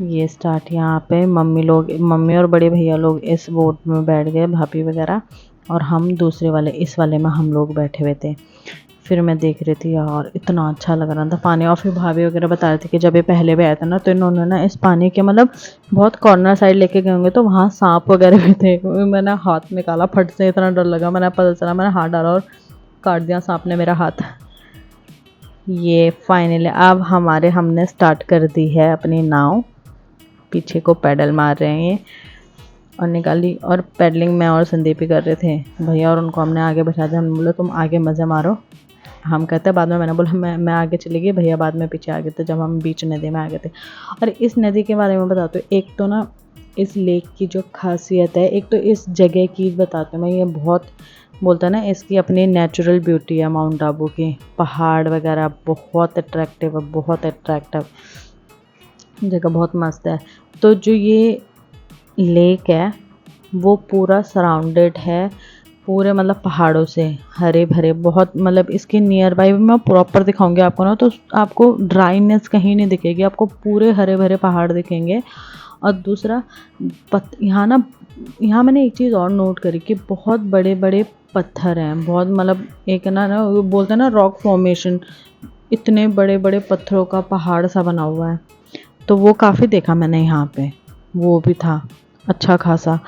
ये स्टार्ट यहाँ पे मम्मी और बड़े भैया लोग इस बोट में बैठ गए, भाभी वगैरह, और हम दूसरे वाले, इस वाले में हम लोग बैठे हुए थे। फिर मैं देख रही थी यार, इतना अच्छा लग रहा था पानी। और फिर भाभी वगैरह बता रहे थे कि जब ये पहले भी आया था ना, तो इन्होंने ना इस पानी के मतलब बहुत कॉर्नर साइड लेके गए होंगे, तो वहाँ सांप वगैरह भी थे। मैंने हाथ निकाला, फट से इतना डर लगा, मैंने पता चला, मैंने हाथ डाला और काट दिया सांप ने मेरा हाथ। ये फाइनली अब हमने स्टार्ट कर दी है अपनी नाव, पीछे को पैडल मार रहे हैं ये, और निकाली, और पैडलिंग में और संदीप ही कर रहे थे भैया, और उनको हमने आगे बैठा दिया। हमने बोला तुम आगे मज़े मारो, हम कहते हैं बाद में। मैंने बोला मैं आगे चली गई, भैया बाद में पीछे आ गए थे जब हम बीच नदी में आ गए थे। और इस नदी के बारे में बताते हो, एक तो ना इस लेक की जो खासियत है, एक तो इस जगह की बताते हूँ मैं, ये बहुत बोलते हैं ना, इसकी अपनी नेचुरल ब्यूटी है माउंट आबू की। पहाड़ वगैरह बहुत अट्रैक्टिव है, बहुत अट्रैक्टिव जगह, बहुत मस्त है। तो जो ये लेक है वो पूरा सराउंडेड है पूरे मतलब पहाड़ों से, हरे भरे बहुत, मतलब इसके नियर बाई मैं प्रॉपर दिखाऊंगी आपको ना, तो आपको ड्राईनेस कहीं नहीं दिखेगी, आपको पूरे हरे भरे पहाड़ दिखेंगे। और दूसरा यहाँ ना, यहाँ मैंने एक चीज़ और नोट करी कि बहुत बड़े बड़े पत्थर हैं, बहुत मतलब एक ना वो बोलते हैं ना रॉक फॉर्मेशन, इतने बड़े बड़े पत्थरों का पहाड़ सा बना हुआ है। तो वो काफ़ी देखा मैंने यहाँ पे, वो भी था अच्छा खासा।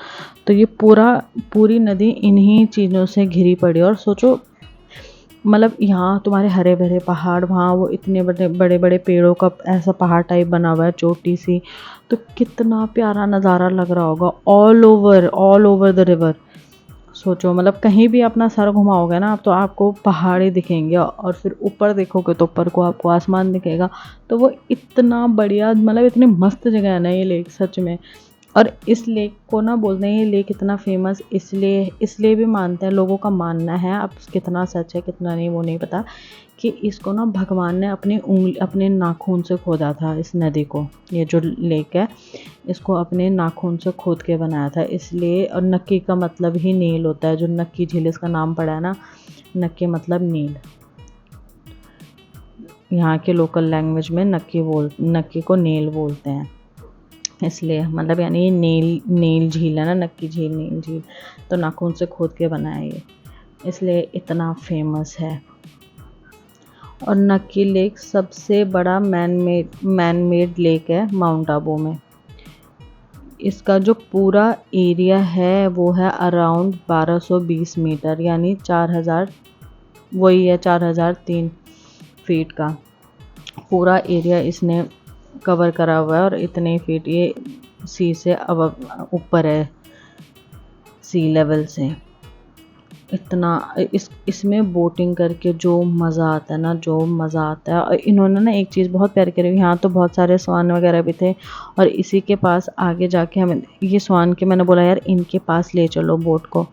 तो ये पूरी नदी इन्हीं चीज़ों से घिरी पड़ी। और सोचो मतलब यहाँ तुम्हारे हरे भरे पहाड़, वहाँ वो इतने बड़े बड़े बड़े पेड़ों का ऐसा पहाड़ टाइप बना हुआ है, चोटी सी। तो कितना प्यारा नज़ारा लग रहा होगा ऑल ओवर द रिवर। सोचो मतलब कहीं भी अपना सर घुमाओगे ना तो आपको पहाड़ ही दिखेंगे, और फिर ऊपर देखोगे तो ऊपर को आपको आसमान दिखेगा। तो वो इतना बढ़िया, मतलब इतनी मस्त जगह है ना ये लेक सच में। और इस लेक को ना बोलते हैं, ये लेक इतना फेमस इसलिए भी मानते हैं, लोगों का मानना है, अब कितना सच है कितना नहीं वो नहीं पता, कि इसको ना भगवान ने अपने नाखून से खोदा था इस नदी को। ये जो लेक है इसको अपने नाखून से खोद के बनाया था इसलिए। और नक्की का मतलब ही नील होता है, जो नक्की झील इसका नाम पड़ा है ना, नक्की मतलब नील। यहाँ के लोकल लैंग्वेज में नक्की को नील बोलते हैं, इसलिए मतलब यानी नील झील है ना, नक्की झील नील झील, तो नाखून से खोद के बनाया ये, इसलिए इतना फेमस है। और नक्की लेक सबसे बड़ा मैन मेड लेक है माउंट आबू में। इसका जो पूरा एरिया है वो है अराउंड 1220 मीटर, यानी 4000, वही है 4003 फीट का पूरा एरिया इसने कवर करा हुआ है। और इतने फीट ये सी से अब ऊपर है, सी लेवल से। इतना इसमें बोटिंग करके जो मज़ा आता है ना, जो मज़ा आता है। और इन्होंने ना एक चीज़ बहुत प्यारी करी, यहाँ तो बहुत सारे स्वान वगैरह भी थे, और इसी के पास आगे जाके हमें ये स्वान के, मैंने बोला यार इनके पास ले चलो बोट को।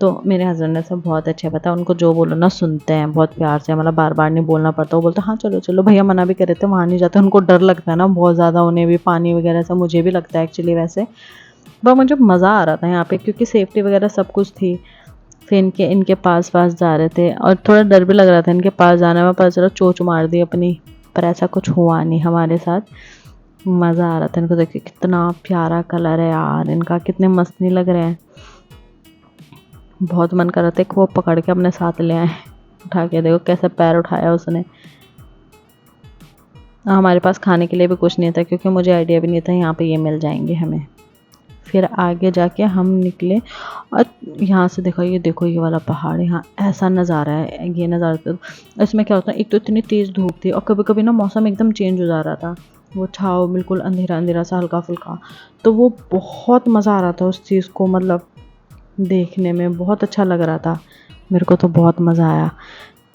तो मेरे हस्बैंड ने सब बहुत अच्छे पता, उनको जो बोलो ना सुनते हैं बहुत प्यार से, मतलब बार बार नहीं बोलना पड़ता। वो बोलते हाँ चलो चलो, भैया मना भी कर रहे थे वहाँ नहीं जाते, उनको डर लगता है ना बहुत ज़्यादा, उन्हें भी पानी वगैरह से, मुझे भी लगता है एक्चुअली वैसे। पर मुझे मज़ा आ रहा था यहाँ पे क्योंकि सेफ्टी वगैरह सब कुछ थी। फिर इनके पास जा रहे थे, और थोड़ा डर भी लग रहा था इनके पास जाने में, पता चला चोंच मार दी अपनी, पर ऐसा कुछ हुआ नहीं हमारे साथ। मज़ा आ रहा था इनको देख के, कितना प्यारा कलर है यार इनका, कितने मस्त नहीं लग रहे हैं। बहुत मन कर रहा था वो पकड़ के अपने साथ ले आए, उठा के देखो कैसे पैर उठाया उसने। हमारे पास खाने के लिए भी कुछ नहीं था क्योंकि मुझे आइडिया भी नहीं था यहाँ पे ये मिल जाएंगे हमें। फिर आगे जाके हम निकले, और यहाँ से देखो ये वाला पहाड़, यहाँ ऐसा नज़ारा है, ये नज़ारा। तो इसमें क्या होता है, एक तो इतनी तेज़ धूप थी और कभी कभी ना मौसम एकदम चेंज हो जा रहा था, वो छाव बिल्कुल अंधेरा अंधेरा सा हल्का फुल्का। तो वो बहुत मज़ा आ रहा था उस चीज़ को, मतलब देखने में बहुत अच्छा लग रहा था, मेरे को तो बहुत मज़ा आया।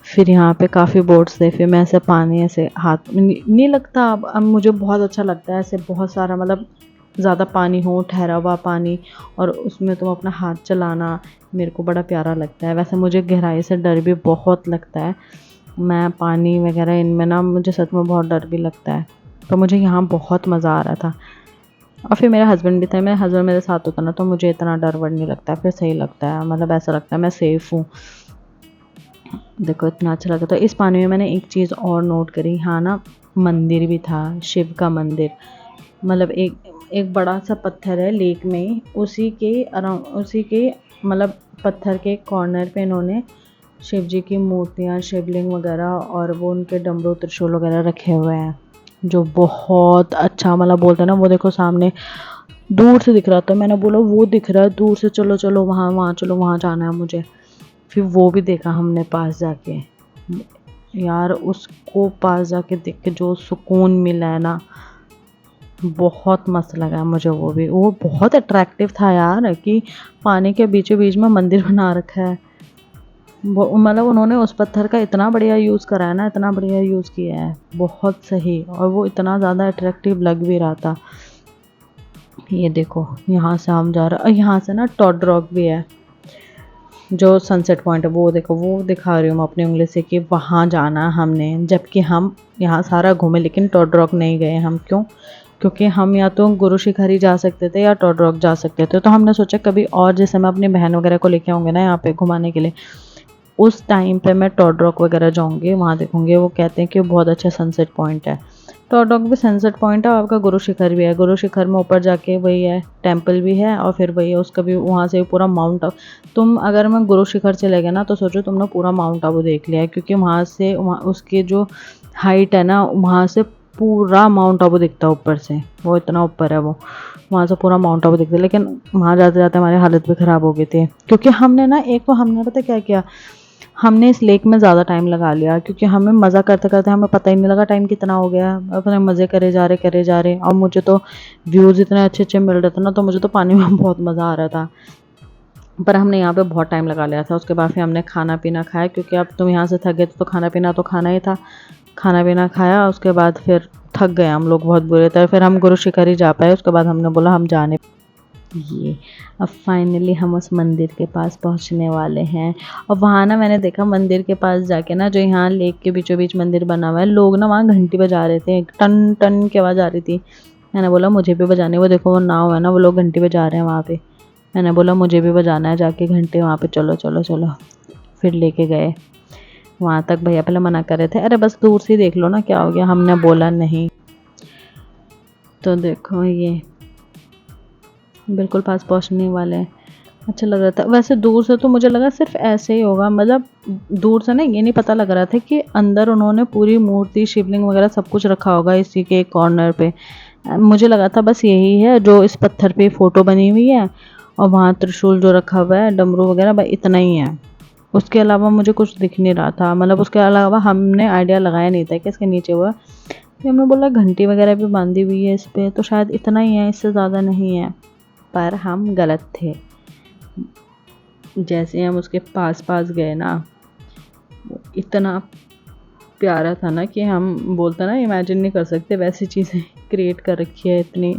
फिर यहाँ पे काफ़ी बोट्स थे, फिर मैं ऐसे पानी ऐसे हाथ नहीं लगता, अब मुझे बहुत अच्छा लगता है ऐसे बहुत सारा, मतलब ज़्यादा पानी हो, ठहरा हुआ पानी, और उसमें तुम अपना हाथ चलाना, मेरे को बड़ा प्यारा लगता है। वैसे मुझे गहराई से डर भी बहुत लगता है, मैं पानी वगैरह इनमें ना मुझे सच में बहुत डर भी लगता है। तो मुझे यहाँ बहुत मज़ा आ रहा था। और फिर मेरा हस्बैंड भी था, मेरा हस्बैंड मेरे साथ होता ना तो मुझे इतना डर वर नहीं लगता, फिर सही लगता है, मतलब ऐसा लगता है मैं सेफ़ हूँ। देखो इतना अच्छा लगा था। इस पानी में मैंने एक चीज़ और नोट करी, हाँ ना, मंदिर भी था, शिव का मंदिर। मतलब एक बड़ा सा पत्थर है लेक में, उसी के मतलब पत्थर के कॉर्नर पे इन्होंने शिव जी की मूर्तियाँ, शिवलिंग वगैरह और वो उनके डमरू त्रिशूल वगैरह रखे हुए हैं, जो बहुत अच्छा, मतलब बोलते हैं ना, वो देखो सामने दूर से दिख रहा था, मैंने बोला वो दिख रहा है दूर से, चलो चलो वहाँ चलो, वहाँ जाना है मुझे। फिर वो भी देखा हमने पास जाके, यार उसको पास जाके देख के जो सुकून मिला है ना, बहुत मस्त लगा मुझे। वो बहुत अट्रैक्टिव था यार, कि पानी के बीचों बीच में मंदिर बना रखा है। मतलब उन्होंने उस पत्थर का इतना बढ़िया यूज़ करा है ना, इतना बढ़िया यूज़ किया है, बहुत सही। और वो इतना ज़्यादा अट्रैक्टिव लग भी रहा था। ये देखो यहाँ से हम जा रहे हैं, और यहाँ से ना टॉड रॉक भी है, जो सनसेट पॉइंट है वो देखो, वो दिखा रही हूँ मैं अपनी उंगली से कि वहाँ जाना हमने, जबकि हम यहाँ सारा घूमे लेकिन टॉड रॉक नहीं गए हम। क्यों? क्योंकि हम या तो गुरु शिखर ही जा सकते थे या टॉड रॉक जा सकते थे। तो हमने सोचा कभी और, जैसे मैं अपनी बहन वगैरह को लेके आऊँगी ना यहाँ पे घुमाने के लिए, उस टाइम पे मैं टॉड रॉक वगैरह जाऊँगी, वहाँ देखूँगी। वो कहते हैं कि वो बहुत अच्छा सनसेट पॉइंट है। टॉड रॉक भी सनसेट पॉइंट है और आपका गुरु शिखर भी है। गुरु शिखर में ऊपर जाके वही है, टेम्पल भी है और फिर वही है उसका भी, वहाँ से पूरा माउंट आबू। तुम अगर मैं गुरु शिखर चले गए ना तो सोचो तुमने पूरा माउंट आबू देख लिया है, क्योंकि वहाँ से उसकी जो हाइट है ना, वहाँ से पूरा माउंट आबू दिखता है ऊपर से। वो इतना ऊपर है वो, वहाँ से पूरा माउंट आबू दिखता है। लेकिन वहाँ जाते जाते हमारी हालत भी ख़राब हो गई थी, क्योंकि हमने ना एक तो हमने पता क्या किया, हमने इस लेक में ज़्यादा टाइम लगा लिया, क्योंकि हमें मज़ा करते करते हमें पता ही नहीं लगा टाइम कितना हो गया। अपने मज़े करे जा रहे। और मुझे तो व्यूज़ इतने अच्छे अच्छे मिल रहे थे ना, तो मुझे तो पानी में बहुत मज़ा आ रहा था। पर हमने यहाँ पे बहुत टाइम लगा लिया था। उसके बाद फिर हमने खाना पीना खाया, क्योंकि अब तुम यहाँ से थक गए तो खाना पीना तो खाना ही था। खाना पीना खाया, उसके बाद फिर थक गए हम लोग बहुत बुरे तरह। फिर हम गुरु शिखर ही जा पाए। उसके बाद हमने बोला हम जाने, ये अब फाइनली हम उस मंदिर के पास पहुंचने वाले हैं। और वहाँ ना मैंने देखा मंदिर के पास जाके ना, जो यहाँ लेक के बीचों बीच मंदिर बना हुआ है, लोग ना वहाँ घंटी बजा रहे थे, टन टन की आवाज़ आ रही थी। मैंने बोला मुझे भी बजाने। वो देखो वो नाव है ना, वो लोग घंटी बजा रहे हैं वहाँ पे। मैंने बोला मुझे भी बजाना है जाके घंटे वहाँ पे, चलो चलो चलो। फिर लेके गए वहाँ तक। भैया पहले मना कर रहे थे, अरे बस दूर से देख लो ना क्या हो गया। हमने बोला नहीं। तो देखो ये बिल्कुल पास पहुंचने वाले हैं। अच्छा लग रहा था वैसे दूर से, तो मुझे लगा सिर्फ ऐसे ही होगा, मतलब दूर से ना ये नहीं पता लग रहा था कि अंदर उन्होंने पूरी मूर्ति शिवलिंग वगैरह सब कुछ रखा होगा इसी के एक कॉर्नर पे। मुझे लगा था बस यही है जो इस पत्थर पे फ़ोटो बनी हुई है, और वहाँ त्रिशूल जो रखा हुआ है, डमरू वगैरह, बस इतना ही है। उसके अलावा मुझे कुछ दिख नहीं रहा था, मतलब उसके अलावा हमने आइडिया लगाया नहीं था कि इसके नीचे हुआ। फिर हमने बोला घंटी वगैरह भी बांधी हुई है इस पर, तो शायद इतना ही है, इससे ज़्यादा नहीं है। पर हम गलत थे। जैसे हम उसके पास पास गए ना, वो इतना प्यारा था ना कि हम बोलते ना इमेजिन नहीं कर सकते, वैसी चीज़ें क्रिएट कर रखी है इतनी।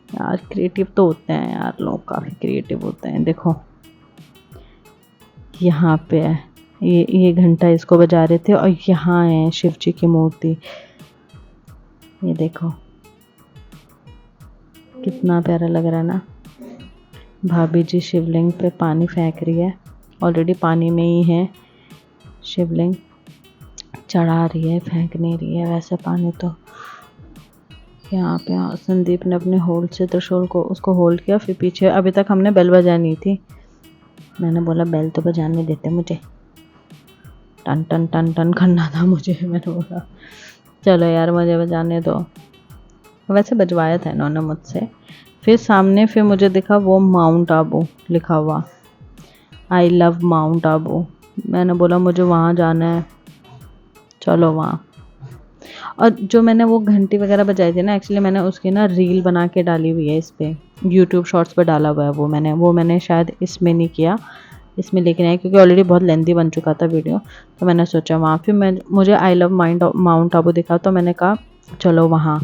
यार क्रिएटिव तो होते हैं यार, लोग काफ़ी क्रिएटिव होते हैं। देखो यहाँ पे है, ये घंटा इसको बजा रहे थे, और यहाँ है शिव जी की मूर्ति। ये देखो कितना प्यारा लग रहा है ना। भाभी जी शिवलिंग पे पानी फेंक रही है, ऑलरेडी पानी में ही है शिवलिंग, चढ़ा रही है, फेंक नहीं रही है वैसे पानी। तो यहाँ पे संदीप ने अपने होल्ड से त्रिशूल को उसको होल्ड किया। फिर पीछे अभी तक हमने बेल बजाई नहीं थी। मैंने बोला बेल तो बजाने देते मुझे, टन टन टन टन करना था मुझे। मैंने बोला चलो यार मुझे बजाने दो। वैसे बजवाया था इन्होंने मुझसे। फिर सामने फिर मुझे दिखा वो माउंट आबू लिखा हुआ, आई लव माउंट आबू। मैंने बोला मुझे वहाँ जाना है, चलो वहाँ। और जो मैंने वो घंटी वगैरह बजाई थी ना, एक्चुअली मैंने उसकी ना रील बना के डाली हुई है इस पर, यूट्यूब शॉर्ट्स पे डाला हुआ है वो मैंने शायद इसमें नहीं किया, इसमें लेके नहीं आया, क्योंकि ऑलरेडी बहुत लेंथी बन चुका था वीडियो। तो मैंने सोचा वहाँ, फिर मुझे आई लव माउंट आबू दिखा, तो मैंने कहा चलो वहाँ।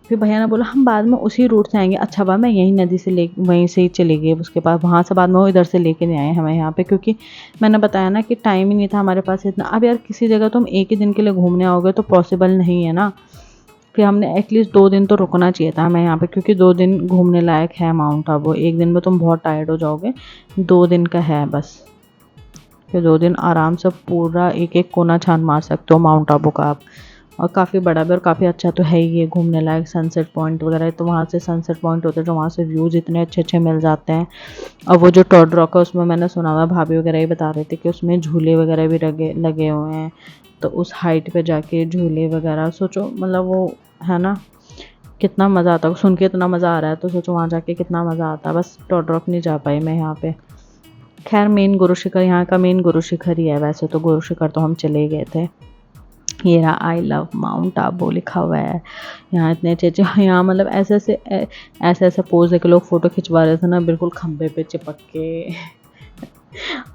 फिर भैया ने बोला हम बाद में उसी रूट से आएंगे। अच्छा बा मैं यहीं नदी से ले वहीं से ही चली गई उसके पास, वहाँ से बाद में वो इधर से लेके नहीं आए हमें यहाँ पे, क्योंकि मैंने बताया ना कि टाइम ही नहीं था हमारे पास इतना। अब यार किसी जगह तुम एक ही दिन के लिए घूमने आओगे तो पॉसिबल नहीं है ना। फिर हमने एटलीस्ट 2 दिन तो रुकना चाहिए था हमें यहाँ पे, क्योंकि 2 दिन घूमने लायक है माउंट आबू। एक दिन में तुम बहुत टायर्ड हो जाओगे, 2 दिन का है बस। फिर 2 दिन आराम से पूरा एक एक कोना छान मार सकते हो माउंट आबू का आप। और काफ़ी बड़ा भी और काफ़ी अच्छा तो है ही ये घूमने लायक। सनसेट पॉइंट वगैरह, तो वहाँ से सनसेट पॉइंट होते हैं तो वहाँ से व्यूज़ इतने अच्छे अच्छे मिल जाते हैं। और वो जो टॉड रॉक है उसमें मैंने सुना हुआ, भाभी वगैरह ही बता रहे थे कि उसमें झूले वगैरह भी लगे हुए हैं। तो उस हाइट पे जाके झूले वगैरह, सोचो मतलब वो है ना, कितना मज़ा आता है। सुन के इतना मज़ा आ रहा है तो सोचो वहाँ जाके कितना मज़ा आता है। बस टॉड रॉक नहीं जा पाई मैं यहाँ पे। खैर मेन गुरु शिखर, यहाँ का मेन गुरु शिखर ही है वैसे तो। गुरु शिखर तो हम चले ही गए थे। ये रहा आई लव माउंट आबू लिखा हुआ है यहाँ। इतने अच्छे अच्छे यहाँ, मतलब ऐसे पोज देके लोग फ़ोटो खिंचवा रहे थे ना, बिल्कुल खंबे पे चिपक के।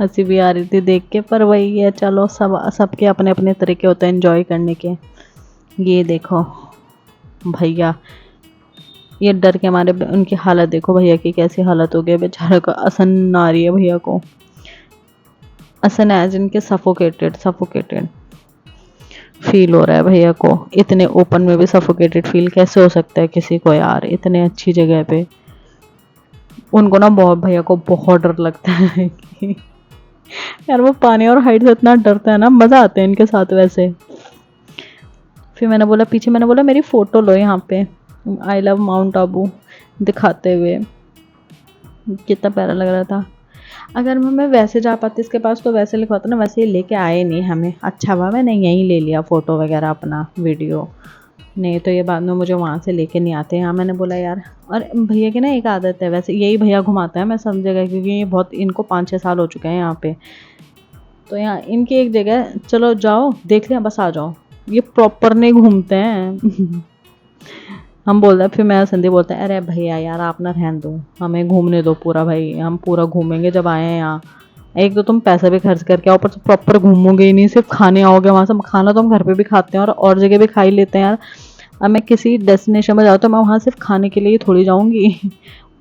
हंसी भी आ रही थी देख के, पर वही है, चलो सबके अपने अपने तरीके होते हैं एंजॉय करने के। ये देखो भैया, ये डर के हमारे उनकी हालत देखो, भैया की कैसी हालत हो गई, बेचारे को असन आ रही है भैया को। असन एज इनके सफोकेटेड सफोकेटेड फील हो रहा है भैया को। इतने ओपन में भी सफोकेटेड फील कैसे हो सकता है किसी को यार, इतने अच्छी जगह पे। उनको ना बहुत, भैया को बहुत डर लगता है कि यार वो पानी और हाइट से इतना डरता है ना, मज़ा आता है इनके साथ वैसे। फिर मैंने बोला पीछे, मैंने बोला मेरी फ़ोटो लो यहाँ पे, आई लव माउंट आबू दिखाते हुए। कितना प्यारा लग रहा था। अगर मैं वैसे जा पाती इसके पास तो वैसे लिखवाता ना, वैसे ही लेके आए नहीं हमें। अच्छा हुआ मैंने यहीं ले लिया फ़ोटो वगैरह अपना वीडियो, नहीं तो ये बाद में मुझे वहाँ से लेके नहीं आते। यहाँ मैंने बोला यार, और भैया की ना एक आदत है, वैसे यही भैया घुमाता है मैं सब जगह, क्योंकि ये बहुत, इनको 5-6 साल हो चुके हैं यहाँ पे। तो यहाँ इनकी एक जगह, चलो जाओ देख लिया बस आ जाओ, ये प्रॉपर नहीं घूमते हैं। हम बोल रहे, फिर मैं संदीप बोलते हैं अरे भैया यार आप ना रहने दो, हमें घूमने दो पूरा भाई, हम पूरा घूमेंगे जब आए हैं यहाँ। एक तो तुम पैसा भी खर्च करके आओ, पर तो प्रॉपर घूमोगे ही नहीं, सिर्फ खाने आओगे वहाँ से। खाना तो हम घर पे भी खाते हैं और जगह भी खा ही लेते हैं यार। अब मैं किसी डेस्टिनेशन में जाऊँ तो मैं वहाँ सिर्फ खाने के लिए थोड़ी जाऊँगी।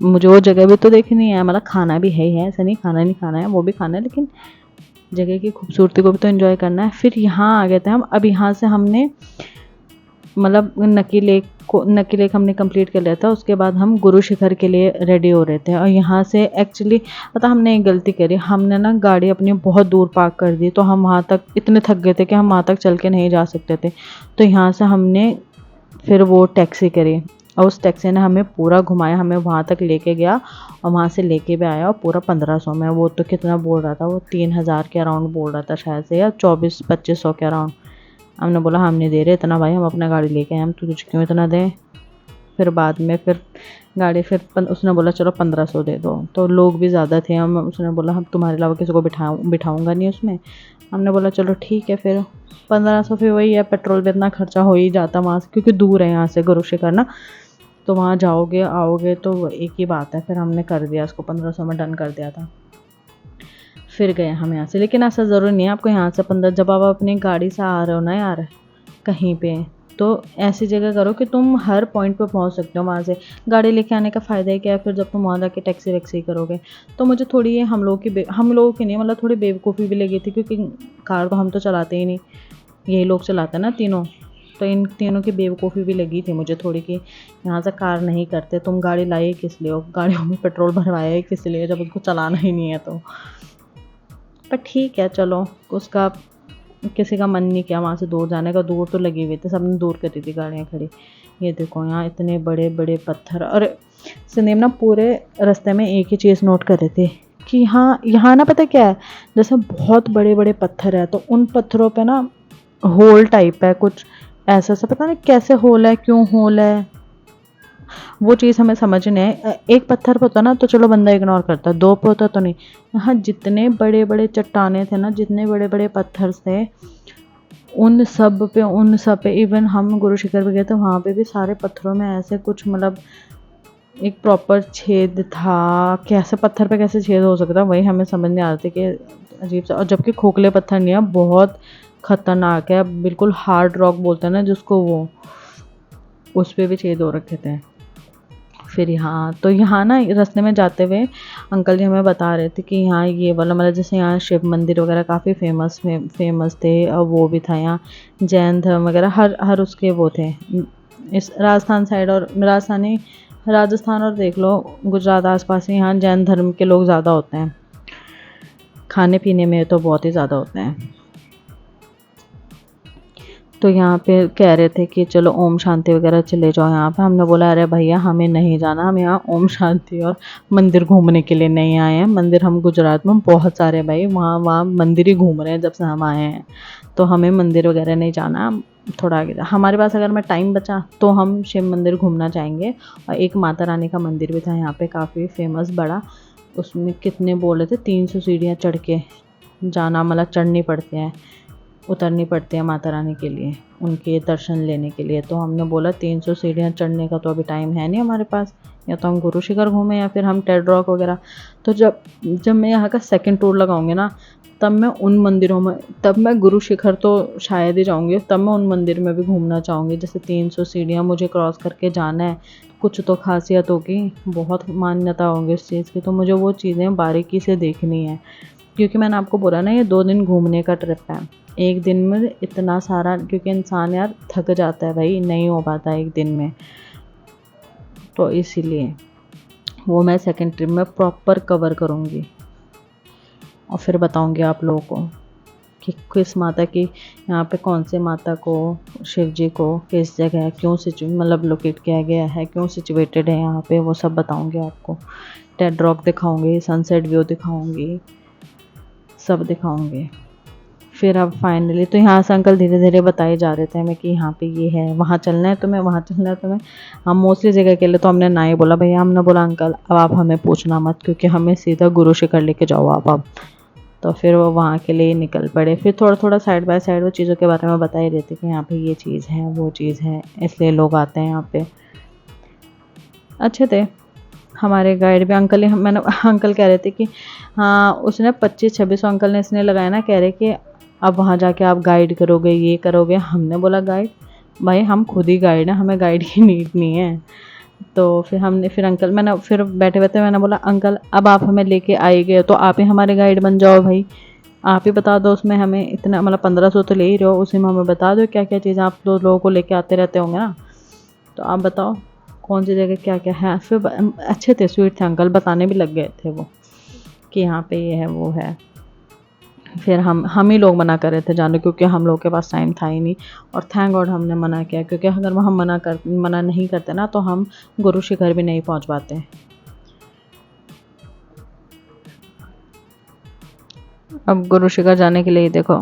मुझे वो जगह भी तो देखनी है, मतलब खाना भी है ही है, ऐसा नहीं खाना नहीं खाना है, वो भी खाना है, लेकिन जगह की खूबसूरती को भी तो एंजॉय करना है। फिर यहाँ आ गए थे हम। अब यहाँ से हमने मतलब नक्की लेक हमने कंप्लीट कर लिया था। उसके बाद हम गुरु शिखर के लिए रेडी हो रहे थे, और यहाँ से एक्चुअली पता हमने एक गलती करी, हमने ना गाड़ी अपनी बहुत दूर पार्क कर दी। तो हम वहाँ तक इतने थक गए थे कि हम वहाँ तक चल के नहीं जा सकते थे। तो यहाँ से हमने फिर वो टैक्सी करी, और उस टैक्सी ने हमें पूरा घुमाया, हमें वहाँ तक लेके गया और वहाँ से लेके भी आया, और पूरा 1500 में। वो तो कितना बोल रहा था, वो 3000 के अराउंड बोल रहा था शायद से, या 24-2500 के अराउंड। हमने बोला हम नहीं दे रहे इतना भाई, हम अपना गाड़ी लेके आए, हम तुझे क्यों इतना दें। फिर बाद में फिर गाड़ी उसने बोला चलो 1500 दे दो। तो लोग भी ज़्यादा थे, हम उसने बोला हम तुम्हारे अलावा किसी को बिठाऊंगा नहीं उसमें। हमने बोला चलो ठीक है फिर 1500। फिर वही है, पेट्रोल भी इतना खर्चा हो ही जाता वहाँ से, क्योंकि दूर है यहाँ से गुरु शिखर ना, तो वहाँ जाओगे आओगे तो एक ही बात है। फिर हमने कर दिया उसको 1500 में डन कर दिया था। फिर गए हम यहाँ से, लेकिन ऐसा ज़रूरी नहीं है आपको यहाँ से 15, जब आप अपनी गाड़ी से आ रहे हो ना यार कहीं पे, तो ऐसी जगह करो कि तुम हर पॉइंट पे पहुँच सकते हो वहाँ से। गाड़ी लेके आने का फ़ायदा ही क्या है फिर, जब तुम वहाँ जाके टैक्सी वैक्सी करोगे। तो मुझे थोड़ी ये हम लोगों की नहीं, मतलब थोड़ी बेवकूफ़ी भी लगी थी, क्योंकि कार तो हम तो चलाते ही नहीं, यही लोग चलाते हैं ना तीनों। तो इन तीनों की बेवकूफ़ी भी लगी थी मुझे थोड़ी, कि यहाँ से कार नहीं करते, तुम गाड़ी लाए किस लिए हो, गाड़ियों में पेट्रोल भरवाया किस लिए जब उसको चलाना ही नहीं है तो। पर ठीक है चलो, उसका किसी का मन नहीं किया वहाँ से दूर जाने का, दूर तो लगी हुई थी, सबने दूर करी थी गाड़ियाँ खड़ी। ये देखो यहाँ इतने बड़े बड़े पत्थर, और संदीप ना पूरे रास्ते में एक ही चीज़ नोट कर रहे थे कि यहाँ ना पता क्या है, जैसे बहुत बड़े बड़े पत्थर है, तो उन पत्थरों पे ना होल टाइप है कुछ ऐसा सा, पता नहीं कैसे होल है, क्यों होल है, वो चीज़ हमें समझ नहीं है। एक पत्थर पे होता ना तो चलो बंदा इग्नोर करता, दो पे होता तो नहीं। यहाँ जितने बड़े बड़े चट्टाने थे ना, जितने बड़े बड़े पत्थर थे, उन सब पे इवन हम गुरु शिखर पे गए थे, वहाँ पे भी सारे पत्थरों में ऐसे कुछ मतलब एक प्रॉपर छेद था। कैसे पत्थर पे कैसे छेद हो सकता है, वही हमें समझ नहीं आ रहा था कि अजीब सा। और जबकि खोखले पत्थर नहीं है, बहुत खतरनाक है, बिल्कुल हार्ड रॉक बोलते हैं ना जिसको, वो उस पे भी छेद हो रखे थे। फिर यहाँ यहाँ ना रास्ते में जाते हुए अंकल जी हमें बता रहे थे कि यहाँ ये वाला मतलब जैसे यहाँ शिव मंदिर वगैरह काफ़ी फेमस थे, और वो भी था यहाँ जैन धर्म वगैरह हर उसके वो थे। इस राजस्थान साइड और राजस्थान और देख लो गुजरात आसपास ही, यहाँ जैन धर्म के लोग ज़्यादा होते हैं, खाने पीने में तो बहुत ही ज़्यादा होते हैं। तो यहाँ पे कह रहे थे कि चलो ओम शांति वगैरह चले जाओ यहाँ पे। हमने बोला अरे भैया हमें नहीं जाना, हम यहाँ ओम शांति और मंदिर घूमने के लिए नहीं आए हैं। मंदिर हम गुजरात में बहुत सारे भाई वहाँ मंदिर ही घूम रहे हैं जब से हम आए हैं, तो हमें मंदिर वगैरह नहीं जाना। थोड़ा आगे हमारे पास अगर मैं टाइम बचा तो हम शिव मंदिर घूमना चाहेंगे। और एक माता रानी का मंदिर भी था यहाँ पे काफ़ी फेमस बड़ा, उसमें कितने बोले थे 300 सीढ़ियाँ चढ़ के जाना, मतलब चढ़नी पड़ती हैं, उतरनी पड़ती है माता रानी के लिए, उनके दर्शन लेने के लिए। तो हमने बोला 300 सीढ़ियाँ चढ़ने का तो अभी टाइम है नहीं हमारे पास, या तो हम गुरु शिखर घूमें या फिर हम टेड रॉक वगैरह। तो जब मैं यहाँ का सेकंड टूर लगाऊंगी ना, तब मैं उन मंदिरों में, तब मैं गुरु शिखर तो शायद ही जाऊँगी, तब मैं उन मंदिर में भी घूमना चाहूँगी। जैसे 300 सीढ़ियाँ मुझे क्रॉस करके जाना है, कुछ तो खासियत होगी, बहुत मान्यता होगी इस चीज़ की, तो मुझे वो चीज़ें बारीकी से देखनी है। क्योंकि मैंने आपको बोला ना ये 2 दिन घूमने का ट्रिप है। एक दिन में इतना सारा, क्योंकि इंसान यार थक जाता है भाई, नहीं हो पाता एक दिन में, तो इसीलिए वो मैं सेकंड ट्रिप में प्रॉपर कवर करूँगी और फिर बताऊँगी आप लोगों को कि किस माता की, यहाँ पे कौन से माता को, शिव जी को किस जगह क्यों मतलब लोकेट किया गया है, क्यों सिचुएटेड है यहाँ पे, वो सब बताऊँगी आपको। टेड रॉक दिखाऊँगी, सनसेट व्यू दिखाऊँगी, सब दिखाऊँगी। फिर अब फाइनली तो यहाँ से अंकल धीरे धीरे बताए जा रहे थे हमें कि यहाँ पे ये है, वहाँ चलना है तुम्हें, वहाँ चलना है तुम्हें। हम मोस्टली जगह के लिए तो हमने ना ही बोला भैया, हमने बोला अंकल अब आप हमें पूछना मत, क्योंकि हमें सीधा गुरु शिखर लेके जाओ आप अब। तो फिर वो वहाँ के लिए निकल पड़े। फिर थोड़ा थोड़ा साइड बाय साइड वो चीज़ों के बारे में बता ही रहे थे कि यहाँ पे ये चीज़ है, वो चीज़ है, इसलिए लोग आते हैं यहाँ पे। अच्छे थे हमारे गाइड भी। अंकल ही मैंने अंकल कह रहे थे कि हाँ उसने 25-26 अंकल ने इसने लगाया ना, कह रहे कि अब वहाँ जाके आप गाइड करोगे, ये करोगे। हमने बोला गाइड भाई हम खुद ही गाइड हैं, हमें गाइड की नीड नहीं है। तो फिर अंकल, मैंने फिर बैठे बैठे मैंने बोला अंकल अब आप हमें लेके आए गए तो आप ही हमारे गाइड बन जाओ भाई, आप ही बता दो उसमें हमें इतना, मतलब 1500 तो ले ही रहे हो, उसी में हमें बता दो क्या क्या चीज़ें, आप लोगों को लेके आते रहते होंगे ना, तो आप बताओ कौन सी जगह क्या क्या है। फिर अच्छे थे, स्वीट थे अंकल, बताने भी लग गए थे वो कि यहाँ पे ये है वो है। फिर हम ही लोग मना कर रहे थे जाने, क्योंकि हम लोग के पास टाइम था ही नहीं। और थैंक गॉड हमने मना किया, क्योंकि अगर हम मना नहीं करते ना तो हम गुरु शिखर भी नहीं पहुँच पाते। अब गुरु शिखर जाने के लिए देखो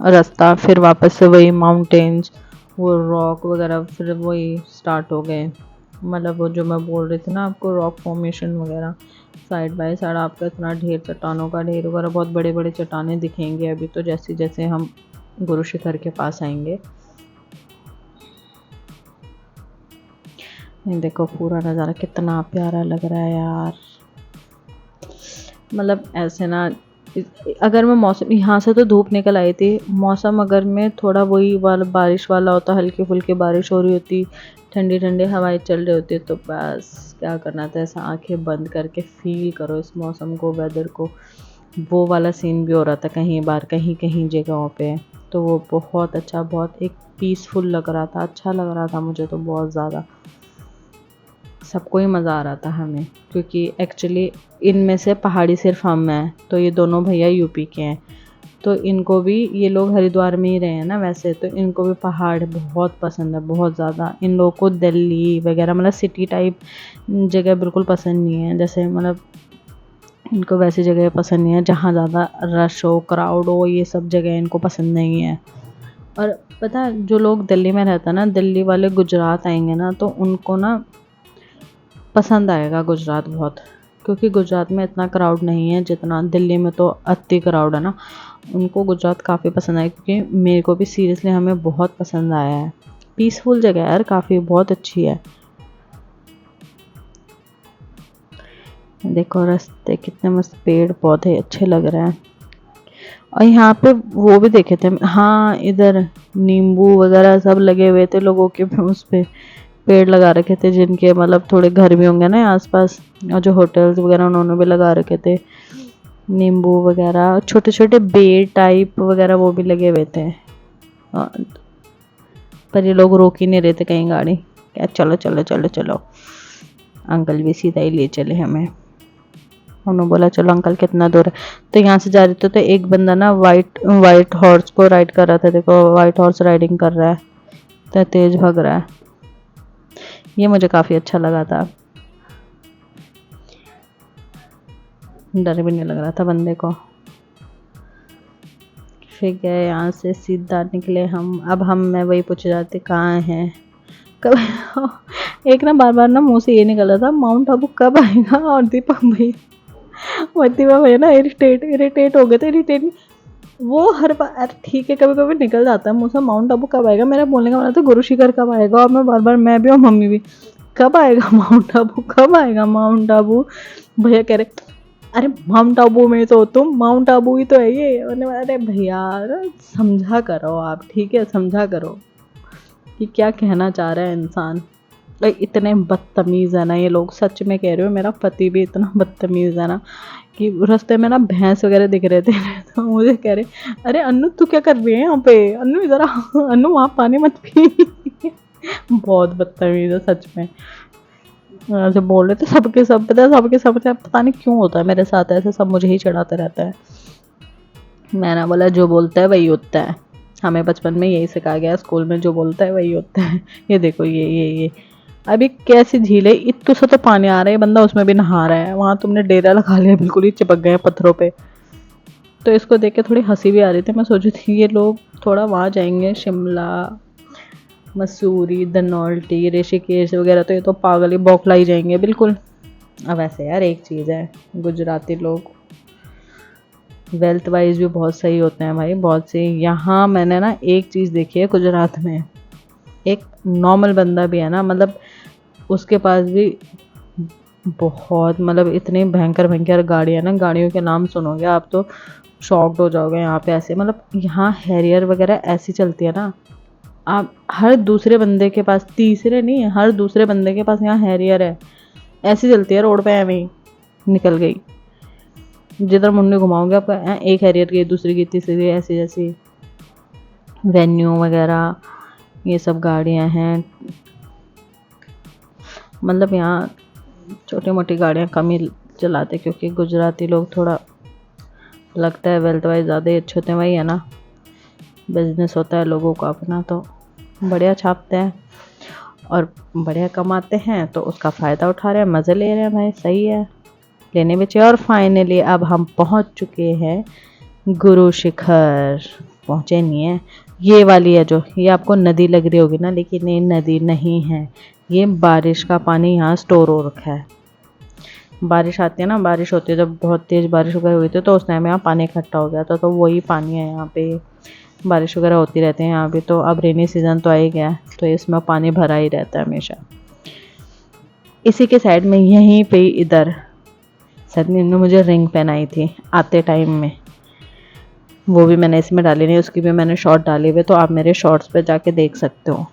रास्ता, फिर वापस से वही माउंटेन्स, वो रॉक वगैरह, फिर वही स्टार्ट हो गए। मतलब वो जो मैं बोल रही थी ना आपको, रॉक फॉर्मेशन वगैरह, साइड बाय साइड आपका इतना ढेर, चट्टानों का ढेर वगैरह, बहुत बड़े बड़े चट्टानें दिखेंगे अभी तो, जैसे जैसे हम गुरु शिखर के पास आएंगे। ये देखो पूरा नज़ारा कितना प्यारा लग रहा है यार। मतलब ऐसे ना, अगर मैं मौसम, यहाँ से तो धूप निकल आई थी, मौसम अगर मैं थोड़ा वही वाला बारिश वाला होता, हल्की फुल्की बारिश हो रही होती, ठंडी ठंडी हवाएं चल रही होती, तो बस क्या करना था, ऐसा आंखें बंद करके फील करो इस मौसम को, वेदर को। वो वाला सीन भी हो रहा था कहीं बार, कहीं कहीं जगहों पे, तो वो बहुत अच्छा, बहुत एक पीसफुल लग रहा था, अच्छा लग रहा था मुझे तो बहुत ज़्यादा। सबको ही मज़ा आ रहा था हमें, क्योंकि एक्चुअली इनमें से पहाड़ी सिर्फ हम हैं, तो ये दोनों भैया यूपी के हैं, तो इनको भी, ये लोग हरिद्वार में ही रहे हैं ना वैसे, तो इनको भी पहाड़ बहुत पसंद है, बहुत ज़्यादा। इन लोगों को दिल्ली वगैरह मतलब सिटी टाइप जगह बिल्कुल पसंद नहीं है, जैसे मतलब इनको वैसी जगह पसंद नहीं है जहाँ ज़्यादा रश हो, क्राउड हो, ये सब जगह इनको पसंद नहीं है। और पता है जो लोग दिल्ली में रहता है ना, दिल्ली वाले गुजरात आएंगे ना तो उनको ना पसंद आएगा गुजरात बहुत, क्योंकि गुजरात में इतना क्राउड नहीं है जितना दिल्ली में, तो अति क्राउड है ना। उनको गुजरात काफ़ी पसंद आया, क्योंकि मेरे को भी सीरियसली हमें बहुत पसंद आया है। पीसफुल जगह है यार, काफ़ी बहुत अच्छी है। देखो रास्ते कितने मस्त, पेड़ पौधे अच्छे लग रहे हैं। और यहाँ पे वो भी देखे थे हाँ, इधर नींबू वगैरह सब लगे हुए थे लोगों के, उस पे पेड़ लगा रखे थे, जिनके मतलब थोड़े घर भी होंगे ना आसपास, और जो होटल्स वगैरह उन्होंने भी लगा रखे थे नींबू वगैरह, छोटे छोटे बेर टाइप वगैरह वो भी लगे हुए थे। पर ये लोग रोक ही नहीं रहे थे कहीं गाड़ी, क्या चलो चलो चलो चलो। अंकल भी सीधा ही ले चले हमें, उन्होंने बोला चलो अंकल कितना दूर है। तो यहाँ से जा रहे थे तो एक बंदा ना वाइट हॉर्स को राइड कर रहा था, देखो वाइट हॉर्स राइडिंग कर रहा है, तो तेज भाग रहा है, ये मुझे काफ़ी अच्छा लगा था। डर भी नहीं लग रहा था बंदे को। फिर गए यहाँ से, सीधा निकले हम। अब मैं वही पूछ जाते कहाँ हैं कब एक ना बार बार ना मुँह से ये निकल रहा था माउंट आबू कब आएगा, और दीपक भैया ना इरिटेट हो गए थे, इरिटेट वो हर बार, ठीक है कभी कभी निकल जाता है मुँह से माउंट आबू कब आएगा, मेरा बोलने का मतलब था गुरु शिखर कब आएगा, और मैं बार बार, मैं भी और मम्मी भी, कब आएगा माउंट आबू, कब आएगा माउंट आबू। भैया कह रहे अरे माउंट आबू में तो तुम, माउंट आबू ही तो है ये। अरे भैया समझा करो आप, ठीक है समझा करो कि क्या कहना चाह रहा है इंसान। इतने बदतमीज़ है ना ये लोग, सच में कह रही हूँ। मेरा पति भी इतना बदतमीज़ है ना कि रास्ते में ना भैंस वगैरह दिख रहे थे तो मुझे कह रहे, अरे अन्नू तू क्या कर रही है यहाँ पे, अन्नू इधर आ, अन्नू वहाँ पानी मत पी। बहुत बदतमीज़ है सच में। ऐसे बोल रहे थे सबके सब, पता है सबके सब, पता नहीं क्यों होता है मेरे साथ ऐसे, सब मुझे ही चढ़ाते रहता है। मैंने बोला जो बोलता है वही होता है, हमें बचपन में यही सिखाया गया स्कूल में, जो बोलता है वही होता है। ये देखो ये अभी कैसी झील है, इतने सा तो पानी आ रहा है, बंदा उसमें भी नहा रहा है, वहाँ तुमने डेरा लगा लिया, बिल्कुल ही चिपक गए पत्थरों पे। तो इसको देख के थोड़ी हंसी भी आ रही थी, मैं सोची थी ये लोग थोड़ा वहाँ जाएंगे, शिमला, मसूरी, धनौल्टी, ऋषिकेश वगैरह, तो ये तो पागल ही बौखला ही जाएंगे बिल्कुल। अब ऐसे यार एक चीज़ है, गुजराती लोग वेल्थ वाइज भी बहुत सही होते हैं भाई, बहुत सही। यहाँ मैंने ना एक चीज़ देखी है गुजरात में, एक नॉर्मल बंदा भी है ना, मतलब उसके पास भी बहुत, मतलब इतनी भयंकर भयंकर गाड़ियाँ ना, गाड़ियों के नाम सुनोगे आप तो शॉक्ड हो जाओगे। यहाँ पे ऐसे, मतलब यहाँ हैरियर वगैरह ऐसी चलती है ना, आप हर दूसरे बंदे के पास, तीसरे नहीं हर दूसरे बंदे के पास यहाँ हैरियर है, ऐसी चलती है रोड पे, एवं ही निकल गई। जिधर मुंडी घुमाओगे आपका एक हैरियर की, दूसरी की, तीसरी की, ऐसी जैसी वेन्यू वगैरह ये सब गाड़ियाँ हैं। मतलब यहाँ छोटी मोटी गाड़ियाँ कम ही चलाते, क्योंकि गुजराती लोग थोड़ा लगता है वेल्थ वाइज ज़्यादा ही अच्छे होते हैं, वही है ना, बिजनेस होता है लोगों का अपना, तो बढ़िया छापते हैं और बढ़िया कमाते हैं, तो उसका फ़ायदा उठा रहे हैं, मज़े ले रहे हैं भाई, सही है, लेने भी चाहिए। और फाइनली अब हम पहुंच चुके हैं गुरु शिखर, पहुंचे नहीं है, ये वाली है जो, ये आपको नदी लग रही होगी ना, लेकिन ये नदी नहीं है, ये बारिश का पानी यहाँ स्टोर हो रखा है। बारिश आती है ना, बारिश होती है, जब बहुत तेज़ बारिश वगैरह हुई थी तो उस टाइम यहाँ पानी इकट्ठा हो गया था, तो वही पानी है यहाँ पे, बारिश वगैरह होती रहती है यहाँ पे। तो अब रेनी सीज़न तो आ ही गया, तो इसमें पानी भरा ही रहता है हमेशा। इसी के साइड में यहीं पे इधर सदनी ने मुझे रिंग पहनाई थी आते टाइम में, वो भी मैंने इसमें डाली नहीं, उसकी भी मैंने शॉर्ट डाली हुई, तो आप मेरे शॉर्ट्स पे जाके देख सकते हो।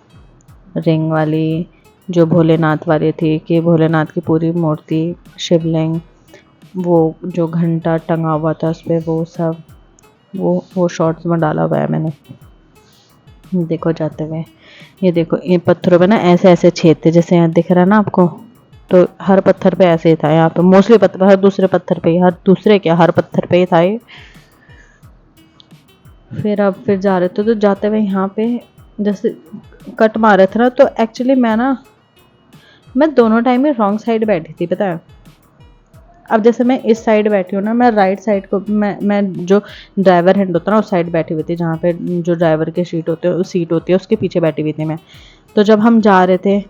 रिंग वाली जो भोलेनाथ वाली थी, कि भोलेनाथ की पूरी मूर्ति, शिवलिंग, वो जो घंटा टंगा हुआ था उस पर, वो सब वो शॉर्ट्स में डाला हुआ है मैंने। देखो जाते हुए, ये देखो ये पत्थरों पे ना ऐसे ऐसे छेद थे, जैसे यहाँ दिख रहा है ना आपको, तो हर पत्थर पे ऐसे ही था यहाँ पे, मोस्टली पत्थर, हर दूसरे पत्थर पे ही, हर दूसरे क्या हर पत्थर पे ही था ये। फिर जा रहे थे, तो जाते हुए यहाँ पे जैसे कट मारे थे ना, तो एक्चुअली मैं दोनों टाइम में रॉन्ग साइड बैठी थी, पता है। अब जैसे मैं इस साइड बैठी हूँ ना, मैं राइट साइड को, मैं जो ड्राइवर हैंड होता है ना उस साइड बैठी हुई थी, जहाँ पे जो ड्राइवर के सीट होती है उसके पीछे बैठी हुई थी मैं। तो जब हम जा रहे थे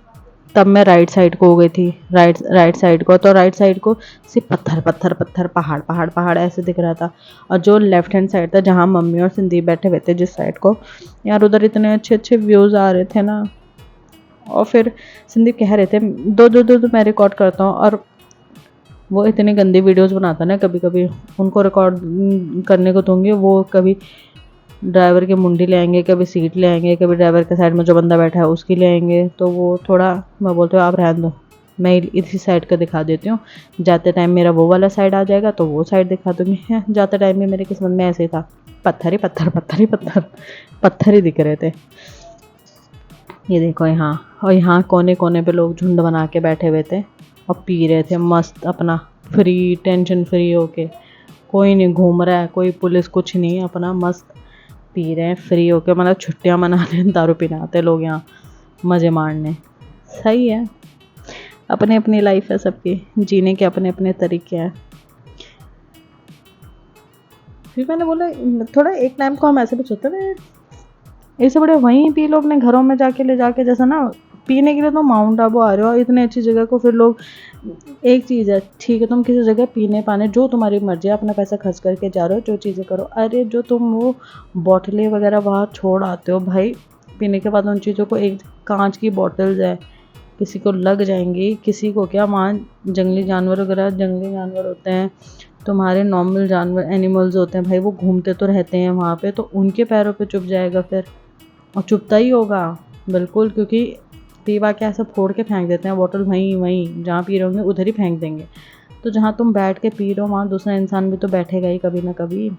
तब मैं राइट साइड को हो गई थी, राइट साइड को, तो राइट साइड को सिर्फ पत्थर पत्थर पत्थर, पहाड़ पहाड़ पहाड़ ऐसे दिख रहा था। और जो लेफ्ट हैंड साइड था, जहाँ मम्मी और संदीप बैठे हुए थे जिस साइड को, यार उधर इतने अच्छे अच्छे व्यूज़ आ रहे थे ना। और फिर संदीप कह रहे थे दो मैं रिकॉर्ड करता हूँ, और वो इतनी गंदी वीडियोस बनाता ना, कभी कभी उनको रिकॉर्ड करने को दूंगी, वो कभी ड्राइवर की मुंडी ले आएंगे, कभी सीट ले आएंगे, कभी ड्राइवर के साइड में जो बंदा बैठा है उसकी ले आएंगे, तो वो थोड़ा, मैं बोलती हूँ आप रहने दो, मैं इसी साइड का दिखा देती हूँ, जाते टाइम मेरा वो वाला साइड आ जाएगा तो वो साइड दिखा दूँगी। है जाते टाइम में मेरे किस्मत में ऐसे ही था, पत्थर ही पत्थर, पत्थर ही पत्थर, पत्थर ही दिख रहे थे। ये देखो यहाँ, और यहाँ कोने कोने पे लोग झुंड बना के बैठे हुए थे और पी रहे थे मस्त अपना, फ्री, टेंशन फ्री होके, कोई नहीं घूम रहा है, कोई पुलिस कुछ नहीं, अपना मस्त पी रहे हैं फ्री होके, मतलब छुट्टियां मना रहे हैं, दारू पीने आते लोग यहाँ मज़े मारने। सही है, अपनी अपनी लाइफ है सबकी, जीने के अपने अपने तरीके हैं। फिर मैंने बोला थोड़ा एक टाइम को हम ऐसे भी सोचते हैं, इससे बड़े वहीं पी लो अपने घरों में जाके, ले जाके, जैसा ना पीने के लिए तो माउंट आबू आ रहे हो इतनी अच्छी जगह को, फिर लोग, एक चीज़ है ठीक है, तुम किसी जगह पीने पाने जो तुम्हारी मर्जी है, अपना पैसा खर्च करके जा रहे हो, जो चीज़ें करो, अरे जो तुम वो बॉटलें वगैरह वहाँ छोड़ आते हो भाई, पीने के बाद उन चीज़ों को, एक कांच की बॉटल्स है, किसी को लग जाएंगी, किसी को क्या, वहाँ जंगली जानवर वगैरह, जंगली जानवर होते हैं, तुम्हारे नॉर्मल जानवर एनिमल्स होते हैं भाई, वो घूमते तो रहते हैं वहाँ पे, तो उनके पैरों पे चुभ जाएगा फिर, और चुभता ही होगा बिल्कुल, क्योंकि पीवा के ऐसे फोड़ के फेंक देते हैं बॉटल, वहीं वहीं जहाँ पी रहे होंगे उधर ही फेंक देंगे। तो जहाँ तुम बैठ के पी रहे हो वहाँ दूसरा इंसान भी तो बैठेगा ही कभी ना कभी।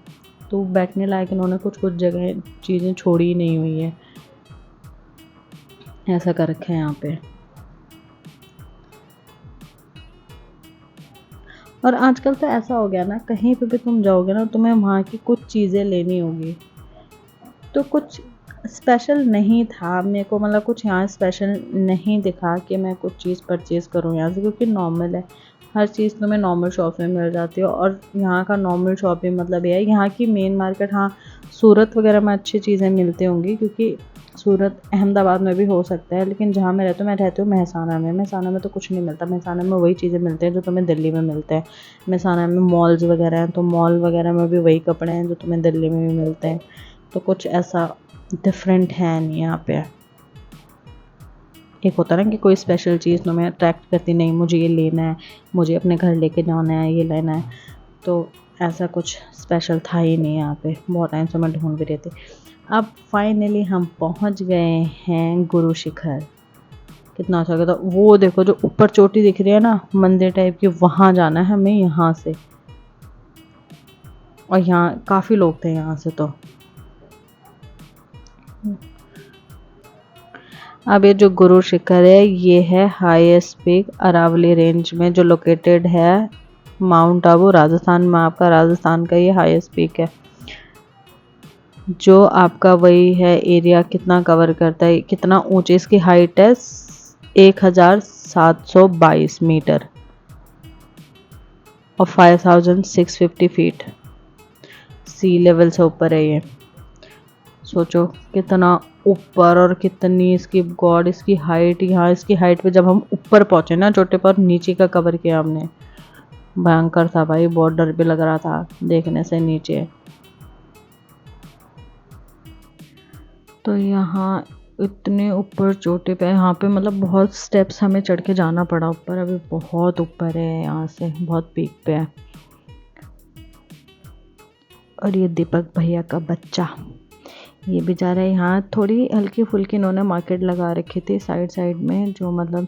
तो बैठने लायक इन्होंने कुछ कुछ जगह चीज़ें छोड़ी ही नहीं हुई है, ऐसा कर रखे हैं यहाँ पे। और आजकल तो ऐसा हो गया ना, कहीं पे भी तुम जाओगे ना तुम्हें वहाँ की कुछ चीज़ें लेनी होगी। तो कुछ स्पेशल नहीं था मेरे को, मतलब कुछ यहाँ स्पेशल नहीं दिखा कि मैं कुछ चीज़ परचेज़ करूँ यहाँ से, क्योंकि नॉर्मल है, हर चीज़ तुम्हें नॉर्मल शॉप में मिल जाती है। और यहाँ का नॉर्मल शॉपिंग मतलब ये है, यहाँ की मेन मार्केट, हाँ सूरत वगैरह में अच्छी चीज़ें मिलती होंगी, क्योंकि सूरत अहमदाबाद में भी हो सकता है, लेकिन जहाँ मैं रहती हूँ मेहसाना में। मेहसाना में तो कुछ नहीं मिलता, मेहसाना में वही चीज़ें मिलती हैं जो तुम्हें दिल्ली में मिलते हैं। मेहसाना में मॉल्स वगैरह हैं, तो मॉल वगैरह में भी वही कपड़े हैं जो तुम्हें दिल्ली में भी मिलते हैं। तो कुछ ऐसा डिफरेंट है नहीं यहाँ पे। एक होता है ना कि कोई स्पेशल चीज़ तुम्हें अट्रैक्ट करती, नहीं मुझे ये लेना है, मुझे अपने घर लेके जाना है, ये लेना है। तो ऐसा कुछ स्पेशल था ही नहीं यहाँ पे, बहुत टाइम से मैं ढूंढ भी रही थी। अब फाइनली हम पहुँच गए हैं गुरु शिखर। कितना अच्छा लगा था। वो देखो जो ऊपर चोटी दिख रही है ना मंदिर टाइप की, वहाँ जाना है हमें यहाँ से। और यहाँ काफ़ी लोग थे यहाँ से। तो अब ये जो गुरु शिखर है ये है हाईएस्ट पीक अरावली रेंज में, जो लोकेटेड है माउंट आबू राजस्थान में। आपका राजस्थान का ये हाईएस्ट पीक है, जो आपका वही है एरिया कितना कवर करता है, कितना ऊंची इसकी हाइट है 1722 मीटर और 5650 फीट सी लेवल से ऊपर है ये। सोचो कितना ऊपर और कितनी इसकी गॉड इसकी हाइट। यहाँ इसकी हाइट पे जब हम ऊपर पहुँचे ना चोटी पर, नीचे का कवर किया हमने, भयंकर था भाई, बहुत डर भी लग रहा था देखने से नीचे। तो यहाँ इतने ऊपर चोटी पे, यहाँ पे मतलब बहुत स्टेप्स हमें चढ़ के जाना पड़ा ऊपर। अभी बहुत ऊपर है, यहाँ से बहुत पीक पे है। और ये दीपक भैया का बच्चा, ये बेचारा यहाँ थोड़ी हल्की फुल्की इन्होंने मार्केट लगा रखी थी साइड साइड में, जो मतलब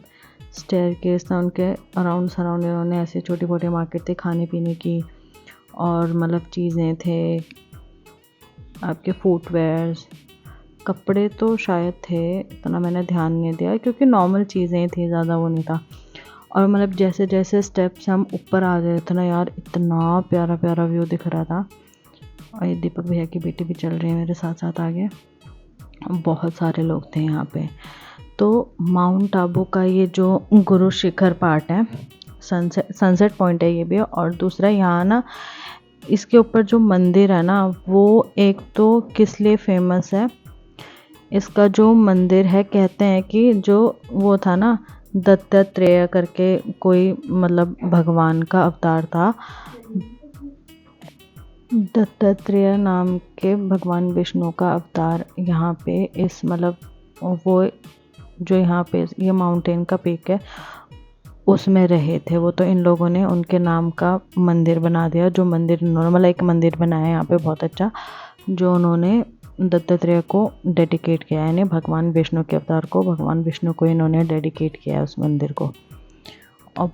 स्टेयरकेस था उनके अराउंड सराउंड इन्होंने ऐसे छोटी मोटी मार्केट थी खाने पीने की, और मतलब चीज़ें थे आपके फुटवेयर्स, कपड़े तो शायद थे, इतना मैंने ध्यान नहीं दिया क्योंकि नॉर्मल चीज़ें थी, ज़्यादा वो नहीं था। और मतलब जैसे जैसे स्टेप्स हम ऊपर आ रहे थे ना यार, इतना प्यारा प्यारा व्यू दिख रहा था। और ये दीपक भैया की बेटी भी चल रही है मेरे साथ साथ आगे। बहुत सारे लोग थे यहाँ पे। तो माउंट आबू का ये जो गुरु शिखर पार्ट है, सनसेट पॉइंट है ये भी। और दूसरा यहाँ ना इसके ऊपर जो मंदिर है ना, वो एक तो किस लिए फेमस है, इसका जो मंदिर है कहते हैं कि जो वो था ना दत्तात्रेय करके कोई मतलब भगवान का अवतार था, दत्तात्रेय नाम के भगवान विष्णु का अवतार यहाँ पे इस मतलब वो जो यहाँ पे ये माउंटेन का पीक है उसमें रहे थे वो। तो इन लोगों ने उनके नाम का मंदिर बना दिया, जो मंदिर उन्होंने मतलब एक मंदिर बनाया यहाँ पे बहुत अच्छा, जो उन्होंने दत्तात्रेय को डेडिकेट किया है, यानी भगवान विष्णु के अवतार को, भगवान विष्णु को इन्होंने डेडिकेट किया है उस मंदिर को। अब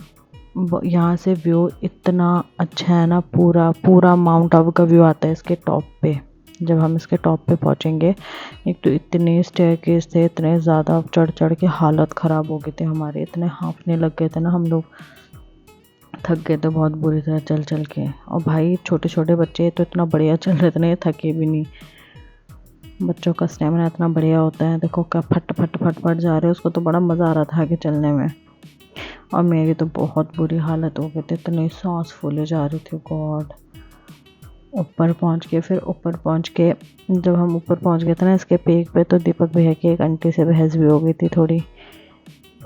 यहाँ से व्यू इतना अच्छा है ना, पूरा पूरा माउंट आबू का व्यू आता है इसके टॉप पे। जब हम इसके टॉप पे पहुँचेंगे, एक तो इतने स्टेयरकेस थे, इतने ज़्यादा चढ़ चढ़ के हालत ख़राब हो गए थे हमारे, इतने हाँफने लग गए थे ना हम लोग, थक गए थे बहुत बुरी तरह चल चल के। और भाई छोटे छोटे बच्चे तो इतना बढ़िया चल रहे थे ना, ये थके भी नहीं। बच्चों का स्टेमिना इतना बढ़िया होता है, देखो क्या फट फट फट फट जा रहे हैं, उसको तो बड़ा मज़ा आ रहा था आगे चलने में। और मेरी तो बहुत बुरी हालत हो गई थी, इतनी सांस फूले जा रही थी गॉड। ऊपर पहुंच के जब हम ऊपर पहुंच गए थे ना इसके पीक पे, तो दीपक भैया की एक आंटी से बहस भी हो गई थी थोड़ी।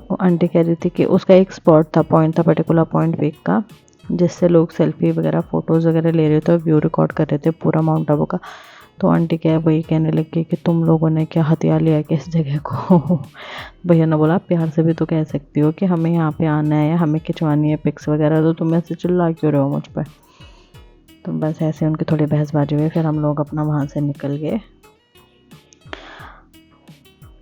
वो आंटी कह रही थी कि उसका एक स्पॉट था, पॉइंट था, पर्टिकुलर पॉइंट पीक का, जिससे लोग सेल्फी वगैरह फ़ोटोज़ वगैरह ले रहे थे और व्यू रिकॉर्ड कर रहे थे पूरा माउंट आबू का। तो आंटी क्या वही कहने लगी कि तुम लोगों ने क्या हथियार लिया कि इस जगह को। भैया ने बोला प्यार से भी तो कह सकती हो कि हमें यहाँ पे आना है या हमें खिंचवानी है पिक्स वगैरह, तो तुम ऐसे चिल्ला क्यों रहे हो मुझ पर। तो बस ऐसे उनकी थोड़ी बहसबाजी हुई, फिर हम लोग अपना वहाँ से निकल गए।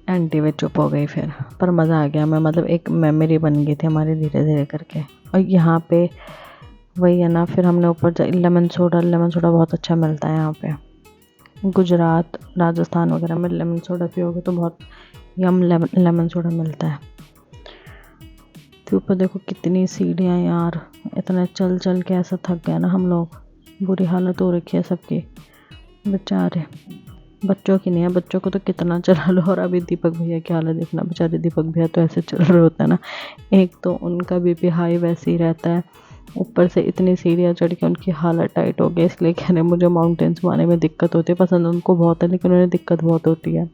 आंटी भी चुप हो गई फिर, पर मज़ा आ गया। मैं मतलब एक मेमोरी बन गई थी हमारी धीरे धीरे करके। और यहाँ पे वही है ना, फिर हमने ऊपर लेमन सोडा बहुत अच्छा मिलता है यहाँ पे। गुजरात राजस्थान वगैरह में लेमन सोडा पियोगे तो बहुत यम लेमन सोडा मिलता है। फिर ऊपर देखो कितनी सीढ़ियाँ यार, इतना चल चल के ऐसा थक गया ना हम लोग, बुरी हालत हो रखी है सबकी। बेचारे बच्चों की नहीं है, बच्चों को तो कितना चला लो। और अभी दीपक भैया की हालत देखना, बेचारे दीपक भैया तो ऐसे चल रहे होते हैं ना, एक तो उनका बीपी हाई वैसे ही रहता है, ऊपर से इतनी सीढ़ियाँ चढ़ के उनकी हालत टाइट हो गई। इसलिए कह रहे मुझे माउंटेन्स में आने में दिक्कत होती है, पसंद उनको बहुत है लेकिन उन्हें दिक्कत बहुत होती है।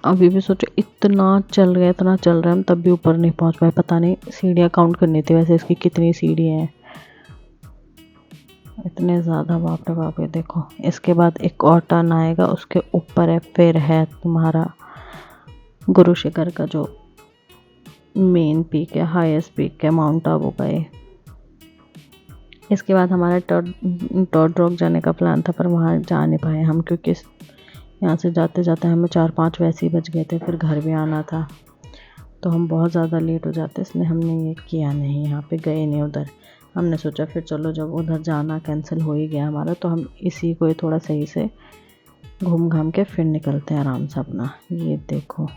अभी भी सोचो इतना चल रहा है, इतना चल रहा है, हम तब भी ऊपर नहीं पहुंच पाए। पता नहीं, सीढ़ियाँ काउंट करनी थी वैसे इसकी कितनी सीढ़ियाँ हैं, इतने ज़्यादा, बाप रे बाप। ये देखो इसके बाद एक और टर्न आएगा, उसके ऊपर है, फिर है तुम्हारा गुरु शिखर का जो मेन पीक है, हाईएस्ट पीक है माउंट आबू का ये। इसके बाद हमारा टॉड रॉक जाने का प्लान था, पर वहाँ जा नहीं पाए हम, क्योंकि यहाँ से जाते जाते हमें 4-5 वैसे ही बज गए थे, फिर घर भी आना था तो हम बहुत ज़्यादा लेट हो जाते, इसलिए हमने ये किया नहीं, यहाँ पे गए नहीं उधर। हमने सोचा फिर चलो जब उधर जाना कैंसिल हो ही गया हमारा, तो हम इसी को थोड़ा सही से घूम घाम के फिर निकलते हैं आराम से अपना। ये देखो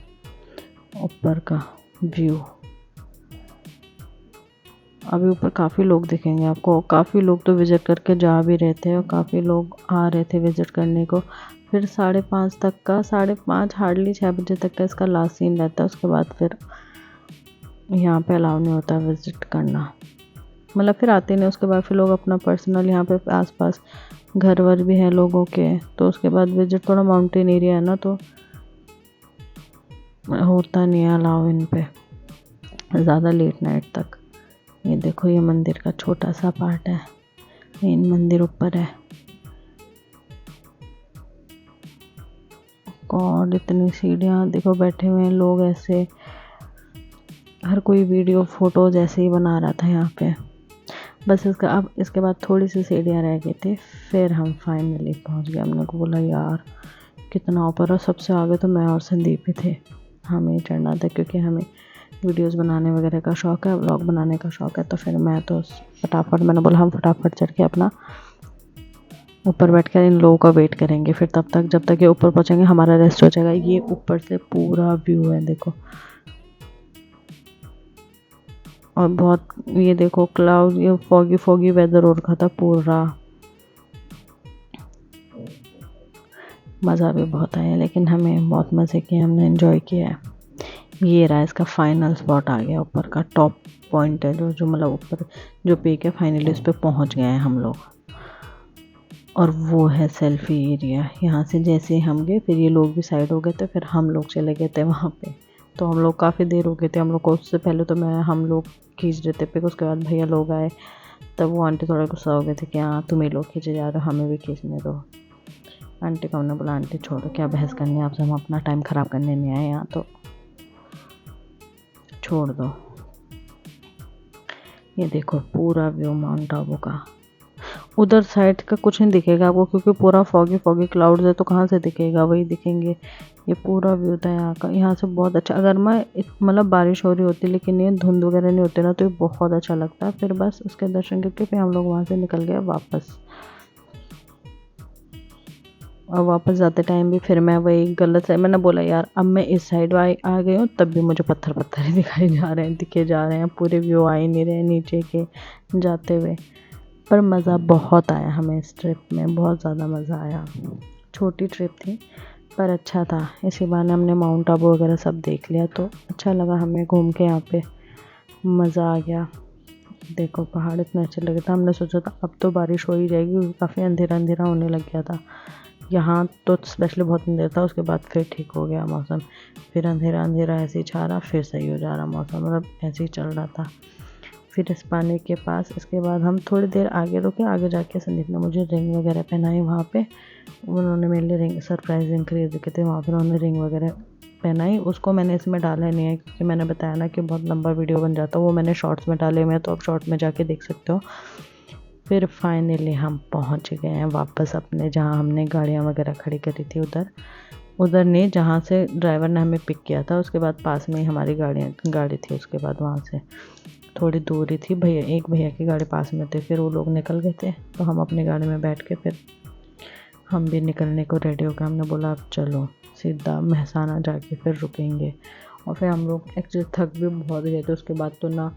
ऊपर का व्यू, अभी ऊपर काफ़ी लोग दिखेंगे आपको, काफ़ी लोग तो विज़िट करके जा भी रहे थे और काफ़ी लोग आ रहे थे विज़िट करने को। फिर 5:30 तक का, 5:30 हार्डली 6 बजे तक का इसका लास्ट सीन रहता है। उसके बाद फिर यहाँ पे अलाउ नहीं होता विज़िट करना, मतलब फिर आते नहीं। उसके बाद फिर लोग अपना पर्सनल यहाँ पे आसपास घर वर भी हैं लोगों के, तो उसके बाद विज़िट, थोड़ा माउंटेन एरिया है ना तो होता नहीं है अलाउ इन पे ज़्यादा लेट नाइट तक। ये देखो ये मंदिर का छोटा सा पार्ट है, मेन मंदिर ऊपर है। और इतनी सीढ़ियाँ देखो, बैठे हुए हैं लोग ऐसे, हर कोई वीडियो फोटोज ऐसे ही बना रहा था यहाँ पे। बस इसके बाद थोड़ी सी सीढ़ियाँ रह गई थी, फिर हम फाइनली पहुँच गए। हमने को बोला यार कितना ऊपर, और सबसे आगे तो मैं और संदीप ही थे, हमें चढ़ना था क्योंकि हमें वीडियोस बनाने वगैरह का शौक़ है, व्लॉग बनाने का शौक़ है। तो फिर मैं तो फटाफट, मैंने बोला हम फटाफट चढ़ के अपना ऊपर बैठ कर इन लोगों का वेट करेंगे, फिर तब तक जब तक ये ऊपर पहुँचेंगे हमारा रेस्ट हो जाएगा। ये ऊपर से पूरा व्यू है देखो, और बहुत, ये देखो क्लाउड, ये फॉगी वेदर हो रखा था पूरा, मज़ा भी बहुत आया, लेकिन हमें बहुत मज़े किए, हमने एंजॉय किया है। ये रहा इसका फाइनल स्पॉट आ गया, ऊपर का टॉप पॉइंट है जो मतलब ऊपर जो पीक है, फाइनली उस पर पहुँच गए हैं हम लोग। और वो है सेल्फी एरिया। यहाँ से जैसे हम गए फिर ये लोग भी साइड हो गए थे, फिर हम लोग चले गए थे वहाँ पे। तो हम लोग काफ़ी देर हो गए थे, हम लोग को उससे पहले तो हम लोग खींच रहे थे पिक, उसके बाद भैया लोग आए, तब वो आंटी थोड़ा गुस्सा हो गए थे कि हाँ तुम ही लोग खींचे जा रहे हो, हमें भी खींचने दो। आंटी को हमने बोला आंटी छोड़ो, क्या बहस करनी है आपसे, हम अपना टाइम ख़राब करने नहीं आए यहाँ, तो छोड़ दो। ये देखो पूरा व्यू माउंट आबू का, उधर साइड का कुछ नहीं दिखेगा आपको क्योंकि पूरा फॉगी क्लाउड्स है, तो कहाँ से दिखेगा, वही दिखेंगे। ये पूरा व्यू था यहाँ का, यहाँ से बहुत अच्छा। अगर मैं मतलब बारिश हो रही होती लेकिन ये धुंध वगैरह नहीं होती ना, तो ये बहुत अच्छा लगता है। फिर बस उसके दर्शन करके फिर हम लोग वहाँ से निकल गए वापस। और वापस जाते टाइम भी फिर मैं वही गलत साइड, मैंने बोला यार अब मैं इस साइड आ गई हूँ, तब भी मुझे पत्थर ही दिखाई जा रहे हैं, दिखे जा रहे हैं, पूरे व्यू आ ही नहीं रहे नीचे के जाते हुए। पर मज़ा बहुत आया हमें इस ट्रिप में, बहुत ज़्यादा मज़ा आया। छोटी ट्रिप थी पर अच्छा था, इसी बहाने हमने माउंट आबू वगैरह सब देख लिया, तो अच्छा लगा हमें घूम के, यहाँ पे मज़ा आ गया। देखो पहाड़ इतने अच्छे लगे थे, हमने सोचा था अब तो बारिश हो ही जाएगी क्योंकि काफ़ी अंधेरा होने लग गया था। यहाँ तो स्पेशली बहुत अंधेरा था, उसके बाद फिर ठीक हो गया मौसम, फिर अंधेरा ऐसे ही छा रहा, फिर सही हो जा रहा मौसम, मतलब ऐसे ही चल रहा था। फिर इस पानी के पास इसके बाद हम थोड़ी देर आगे रुके, आगे जाके संदीप ने मुझे रिंग वगैरह पहनाई वहाँ पे, उन्होंने मेरे लिए रिंग सरप्राइज रिंग खरीद के थे वहाँ पर, उन्होंने रिंग वगैरह पहनाई। उसको मैंने इसमें डाला नहीं है क्योंकि मैंने बताया ना कि बहुत लंबा वीडियो बन जाता, वो मैंने शॉर्ट्स में डाले हुए हैं, तो आप शॉर्ट में जाके देख सकते हो। फिर फाइनली हम पहुँच गए हैं वापस अपने, जहाँ हमने गाड़ियाँ वगैरह खड़ी करी थी उधर, उधर नहीं जहाँ से ड्राइवर ने हमें पिक किया था, उसके बाद पास में ही हमारी गाड़ी थी। उसके बाद वहाँ से थोड़ी दूरी थी, एक भैया की गाड़ी पास में थी। फिर वो लोग निकल गए थे तो हम अपनी गाड़ी में बैठ के फिर हम भी निकलने को रेडी हो गए। हमने बोला अब चलो सीधा महसाना जाके फिर रुकेंगे। और फिर हम लोग एक्चुअली थक भी बहुत गए थे। उसके बाद तो ना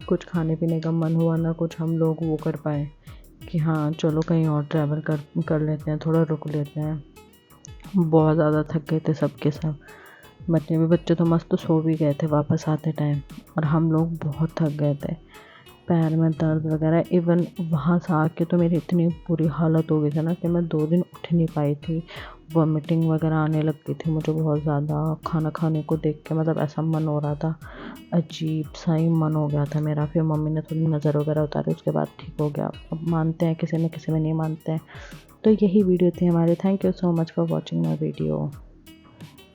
कुछ खाने पीने का मन हुआ, ना कुछ हम लोग वो कर पाए कि हाँ चलो कहीं और ट्रैवल कर लेते हैं, थोड़ा रुक लेते हैं। बहुत ज़्यादा थक गए थे सब के सब। बच्चे तो मस्त सो भी गए थे वापस आते टाइम, और हम लोग बहुत थक गए थे। पैर में दर्द वगैरह, इवन वहाँ से आके तो मेरी इतनी बुरी हालत हो गई थी ना कि मैं 2 दिन उठ नहीं पाई थी। वॉमिटिंग वगैरह आने लग गई थी मुझे बहुत ज़्यादा। खाना खाने को देख के मतलब ऐसा मन हो रहा था, अजीब सा ही मन हो गया था मेरा। फिर मम्मी ने थोड़ी नज़र वगैरह उतारी, उसके बाद ठीक हो गया। अब मानते हैं किसी में नहीं मानते हैं। तो यही वीडियो थी हमारी। Thank you so much for watching my video.